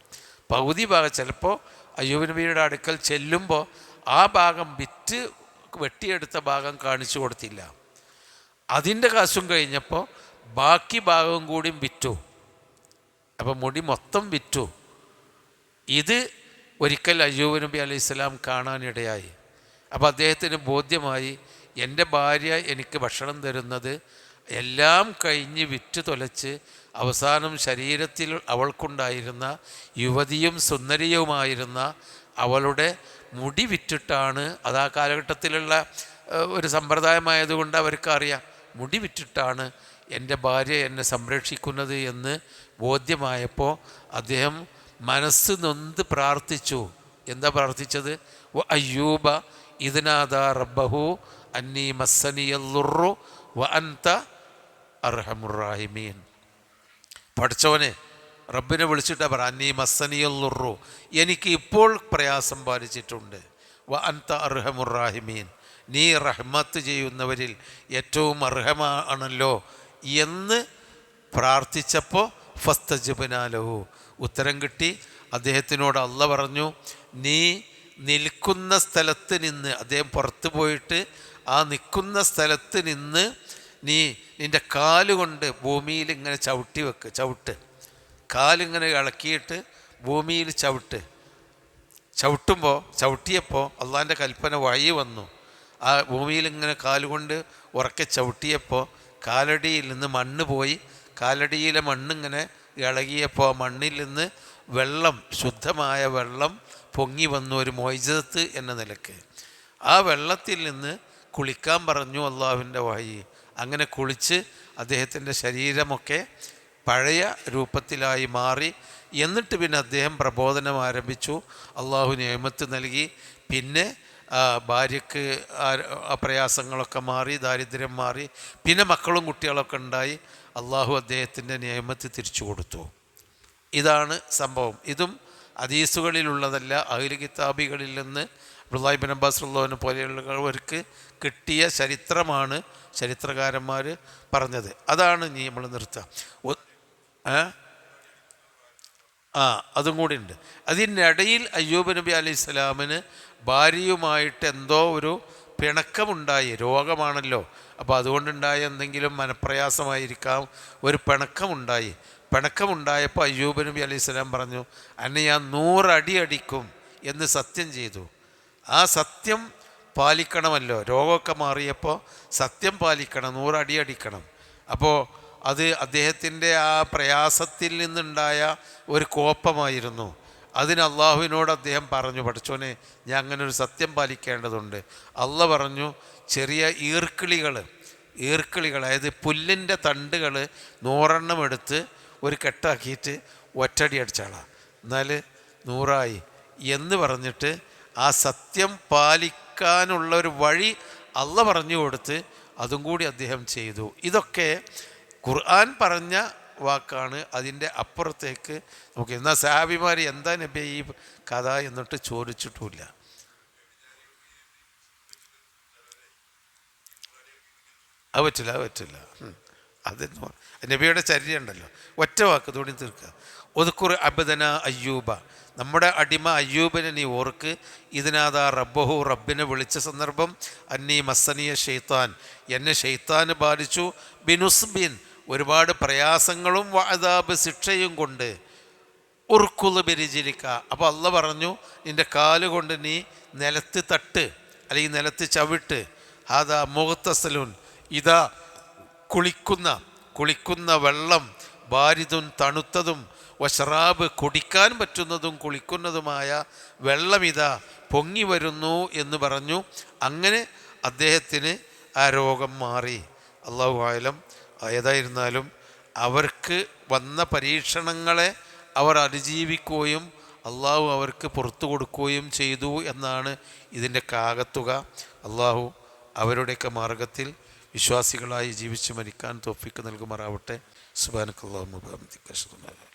Speaker 1: പകുതി ഭാഗം ചിലപ്പോൾ അയ്യൂബ് നബിയുടെ അടുക്കൽ ചെല്ലുമ്പോൾ ആ ഭാഗം വിറ്റ് വെട്ടിയെടുത്ത ഭാഗം കാണിച്ചു കൊടുത്തില്ല. അതിൻ്റെ കാശും കഴിഞ്ഞപ്പോൾ ബാക്കി ഭാഗവും കൂടിയും വിറ്റു. അപ്പോൾ മുടി മൊത്തം വിറ്റു. ഇത് ഒരിക്കൽ അയ്യൂബ് നബി അലൈഹിസ്സലാം കാണാനിടയായി. അപ്പോൾ അദ്ദേഹത്തിന് ബോധ്യമായി, എൻ്റെ ഭാര്യ എനിക്ക് ഭക്ഷണം തരുന്നത് എല്ലാം കഴിഞ്ഞ് വിറ്റ് തൊലച്ച് അവസാനം ശരീരത്തിൽ അവൾക്കുണ്ടായിരുന്ന യുവതിയും സുന്ദരിയുമായിരുന്ന അവളുടെ മുടി വിറ്റിട്ടാണ്. അത് ആ കാലഘട്ടത്തിലുള്ള ഒരു സമ്പ്രദായമായതുകൊണ്ട് അവർക്കറിയാം, മുടി വിറ്റിട്ടാണ് എൻ്റെ ഭാര്യ എന്നെ സംരക്ഷിക്കുന്നത് എന്ന് ബോധ്യമായപ്പോൾ അദ്ദേഹം മനസ്സ് നൊന്ത് പ്രാർത്ഥിച്ചു. എന്താ പ്രാർത്ഥിച്ചത്? അയ്യൂബ ഇദ്നാദ റബ്ബഹു അന്നീ മസ്സനിയല്ലുറു വ അൻത അർഹമുറാഹിമീൻ. പഠിച്ചവനെ, റബ്ബിനെ വിളിച്ചിട്ടാ പറ, അന്നീ മസ്സനിയല്ലുറു, എനിക്ക് ഇപ്പോൾ പ്രയാസം ബാധിച്ചിട്ടുണ്ട്, വ അൻത അർഹമുറാഹിമീൻ, നീ റഹ്മത്ത് ചെയ്യുന്നവരിൽ ഏറ്റവും അർഹമാണല്ലോ എന്ന് പ്രാർത്ഥിച്ചപ്പോൾ ഫസ്തജ്ബനാലഹു, ഉത്തരം കിട്ടി. അദ്ദേഹത്തിനോട് അള്ളാഹ് പറഞ്ഞു, നീ നിൽക്കുന്ന സ്ഥലത്ത് നിന്ന്, അദ്ദേഹം പുറത്ത് പോയിട്ട് ആ നിൽക്കുന്ന സ്ഥലത്ത് നിന്ന് നീ നിൻ്റെ കാലുകൊണ്ട് ഭൂമിയിൽ ഇങ്ങനെ ചവിട്ട്, കാലിങ്ങനെ ഇളക്കിയിട്ട് ഭൂമിയിൽ ചവിട്ടിയപ്പോൾ അള്ളാഹിൻ്റെ കൽപ്പന വഴി വന്നു. ആ ഭൂമിയിൽ ഇങ്ങനെ കാലുകൊണ്ട് ഉറക്കെ ചവിട്ടിയപ്പോൾ കാലടിയിൽ നിന്ന് മണ്ണ് പോയി. കാലടിയിലെ മണ്ണിങ്ങനെ ഇളകിയപ്പോൾ ആ മണ്ണിൽ നിന്ന് വെള്ളം, ശുദ്ധമായ വെള്ളം പൊങ്ങി വന്നു, ഒരു മൊയ്ജത്ത് എന്ന നിലക്ക്. ആ വെള്ളത്തിൽ നിന്ന് കുളിക്കാൻ പറഞ്ഞു അള്ളാഹുവിൻ്റെ വഹി. അങ്ങനെ കുളിച്ച് അദ്ദേഹത്തിൻ്റെ ശരീരമൊക്കെ പഴയ രൂപത്തിലായി മാറി. എന്നിട്ട് പിന്നെ അദ്ദേഹം പ്രബോധനം ആരംഭിച്ചു. അള്ളാഹു നിഅമത്ത് നൽകി. പിന്നെ ഭാര്യയ്ക്ക് ആ പ്രയാസങ്ങളൊക്കെ മാറി, ദാരിദ്ര്യം മാറി. പിന്നെ മക്കളും കുട്ടികളൊക്കെ ഉണ്ടായി. അള്ളാഹു അദ്ദേഹത്തിൻ്റെ നിഅമത്ത് തിരിച്ചു കൊടുത്തു. ഇതാണ് സംഭവം. ഇതും ഹദീസുകളിലുള്ളതല്ല, അഹ്ലു കിതാബികളിൽ നിന്ന് അബ്ദുല്ലാഹി ഇബ്നു അബ്ബാസ് റളിയല്ലാഹു പോലെയുള്ളവർക്ക് കിട്ടിയ ചരിത്രമാണ് ചരിത്രകാരന്മാർ പറഞ്ഞത്. അതാണ് നീ നമ്മൾ നിർത്തുക. അതും കൂടി ഉണ്ട്. അതിനിടയിൽ അയ്യൂബ് നബി അലൈഹി സ്വലാമിന് ഭാര്യയുമായിട്ട് എന്തോ ഒരു പിണക്കമുണ്ടായി. രോഗമാണല്ലോ, അപ്പോൾ അതുകൊണ്ടുണ്ടായ എന്തെങ്കിലും മനപ്രയാസമായിരിക്കാം, ഒരു പിണക്കമുണ്ടായി. പിണക്കമുണ്ടായപ്പോൾ അയ്യൂബ് നബി അലൈഹി സ്വലാം പറഞ്ഞു, അന്നെ ഞാൻ 100 അടി അടിക്കും എന്ന് സത്യം ചെയ്തു. ആ സത്യം പാലിക്കണമല്ലോ. രോഗമൊക്കെ മാറിയപ്പോൾ സത്യം പാലിക്കണം, 100 അടി അടിക്കണം. അപ്പോൾ അത് അദ്ദേഹത്തിൻ്റെ ആ പ്രയാസത്തിൽ നിന്നുണ്ടായ ഒരു കോപമായിരുന്നു. അതിന് അള്ളാഹുവിനോട് അദ്ദേഹം പറഞ്ഞു, പഠിച്ചോനെ, ഞാൻ അങ്ങനെ ഒരു സത്യം പാലിക്കേണ്ടതുണ്ട്. അള്ളാഹ് പറഞ്ഞു, ചെറിയ ഈർക്കിളികൾ, അതായത് പുല്ലിൻ്റെ തണ്ടുകൾ 100 എണ്ണം എടുത്ത് ഒരു കെട്ടാക്കിയിട്ട് ഒറ്റടി അടിച്ചാളാം, എന്നാൽ 100 എന്ന് പറഞ്ഞിട്ട് ആ സത്യം പാലിക്കാനുള്ള ഒരു വഴി അള്ളാഹ് പറഞ്ഞു കൊടുത്ത് അതും കൂടി അദ്ദേഹം ചെയ്തു. ഇതൊക്കെ ഖുർആൻ പറഞ്ഞ വാക്കാണ്. അതിൻ്റെ അപ്പുറത്തേക്ക് നമുക്ക് എന്നാൽ സഹാബിമാർ എന്താ നബി ഈ കഥ എന്നിട്ട് ചോദിച്ചിട്ടുമില്ല. അത് പറ്റില്ല. അതെന്ന് നബിയുടെ ചര്യ ഉണ്ടല്ലോ, ഒറ്റ വാക്ക് തോണി തീർക്കുക. ഒതുക്കുർ അബ്ദന അയ്യൂബ, നമ്മുടെ അടിമ അയ്യൂബിനെ നീ ഓർക്ക്. ഇതിനാഥാ റബ്ബഹു, റബ്ബിനെ വിളിച്ച സന്ദർഭം, അന്നീ മസ്സനിയ ഷെയ്ത്താൻ, എന്നെ ഷെയ്ത്താന് ബാധിച്ചു, ബിനുസ്ബിൻ, ഒരുപാട് പ്രയാസങ്ങളും വഅദാബ്, ശിക്ഷയും കൊണ്ട്, ഉർക്കുള് ബിരിജിലിക്ക. അപ്പോൾ അള്ള പറഞ്ഞു, നിൻ്റെ കാല് കൊണ്ട് നീ നിലത്ത് തട്ട്, അല്ലെങ്കിൽ നിലത്ത് ചവിട്ട്. ഹാദാ മുഗ്തസലുൻ, ഇതാ കുളിക്കുന്ന വെള്ളം, ബാരിദുൻ, തണുത്തതും, വശറാബ്, കുടിക്കാൻ പറ്റുന്നതും കുളിക്കുന്നതുമായ വെള്ളം ഇതാ പൊങ്ങി വരുന്നു എന്ന് പറഞ്ഞു. അങ്ങനെ അദ്ദേഹത്തിന് ആ രോഗം മാറി. അല്ലാഹു ആലം. ഏതായിരുന്നാലും അവർക്ക് വന്ന പരീക്ഷണങ്ങളെ അവർ അതിജീവിക്കുകയും അള്ളാഹു അവർക്ക് പുറത്തു കൊടുക്കുകയും ചെയ്തു എന്നാണ് ഇതിൻ്റെ കാകത്തുക. അള്ളാഹു അവരുടെയൊക്കെ മാർഗത്തിൽ വിശ്വാസികളായി ജീവിച്ച് മരിക്കാൻ തൗഫീഖ് നൽകുമാറാവട്ടെ. സുബ്ഹാനക്കല്ലാഹുമ്മ വബിഹംദിക അശ്ഹദു അൻ ലാ ഇലാഹ ഇല്ല അൻത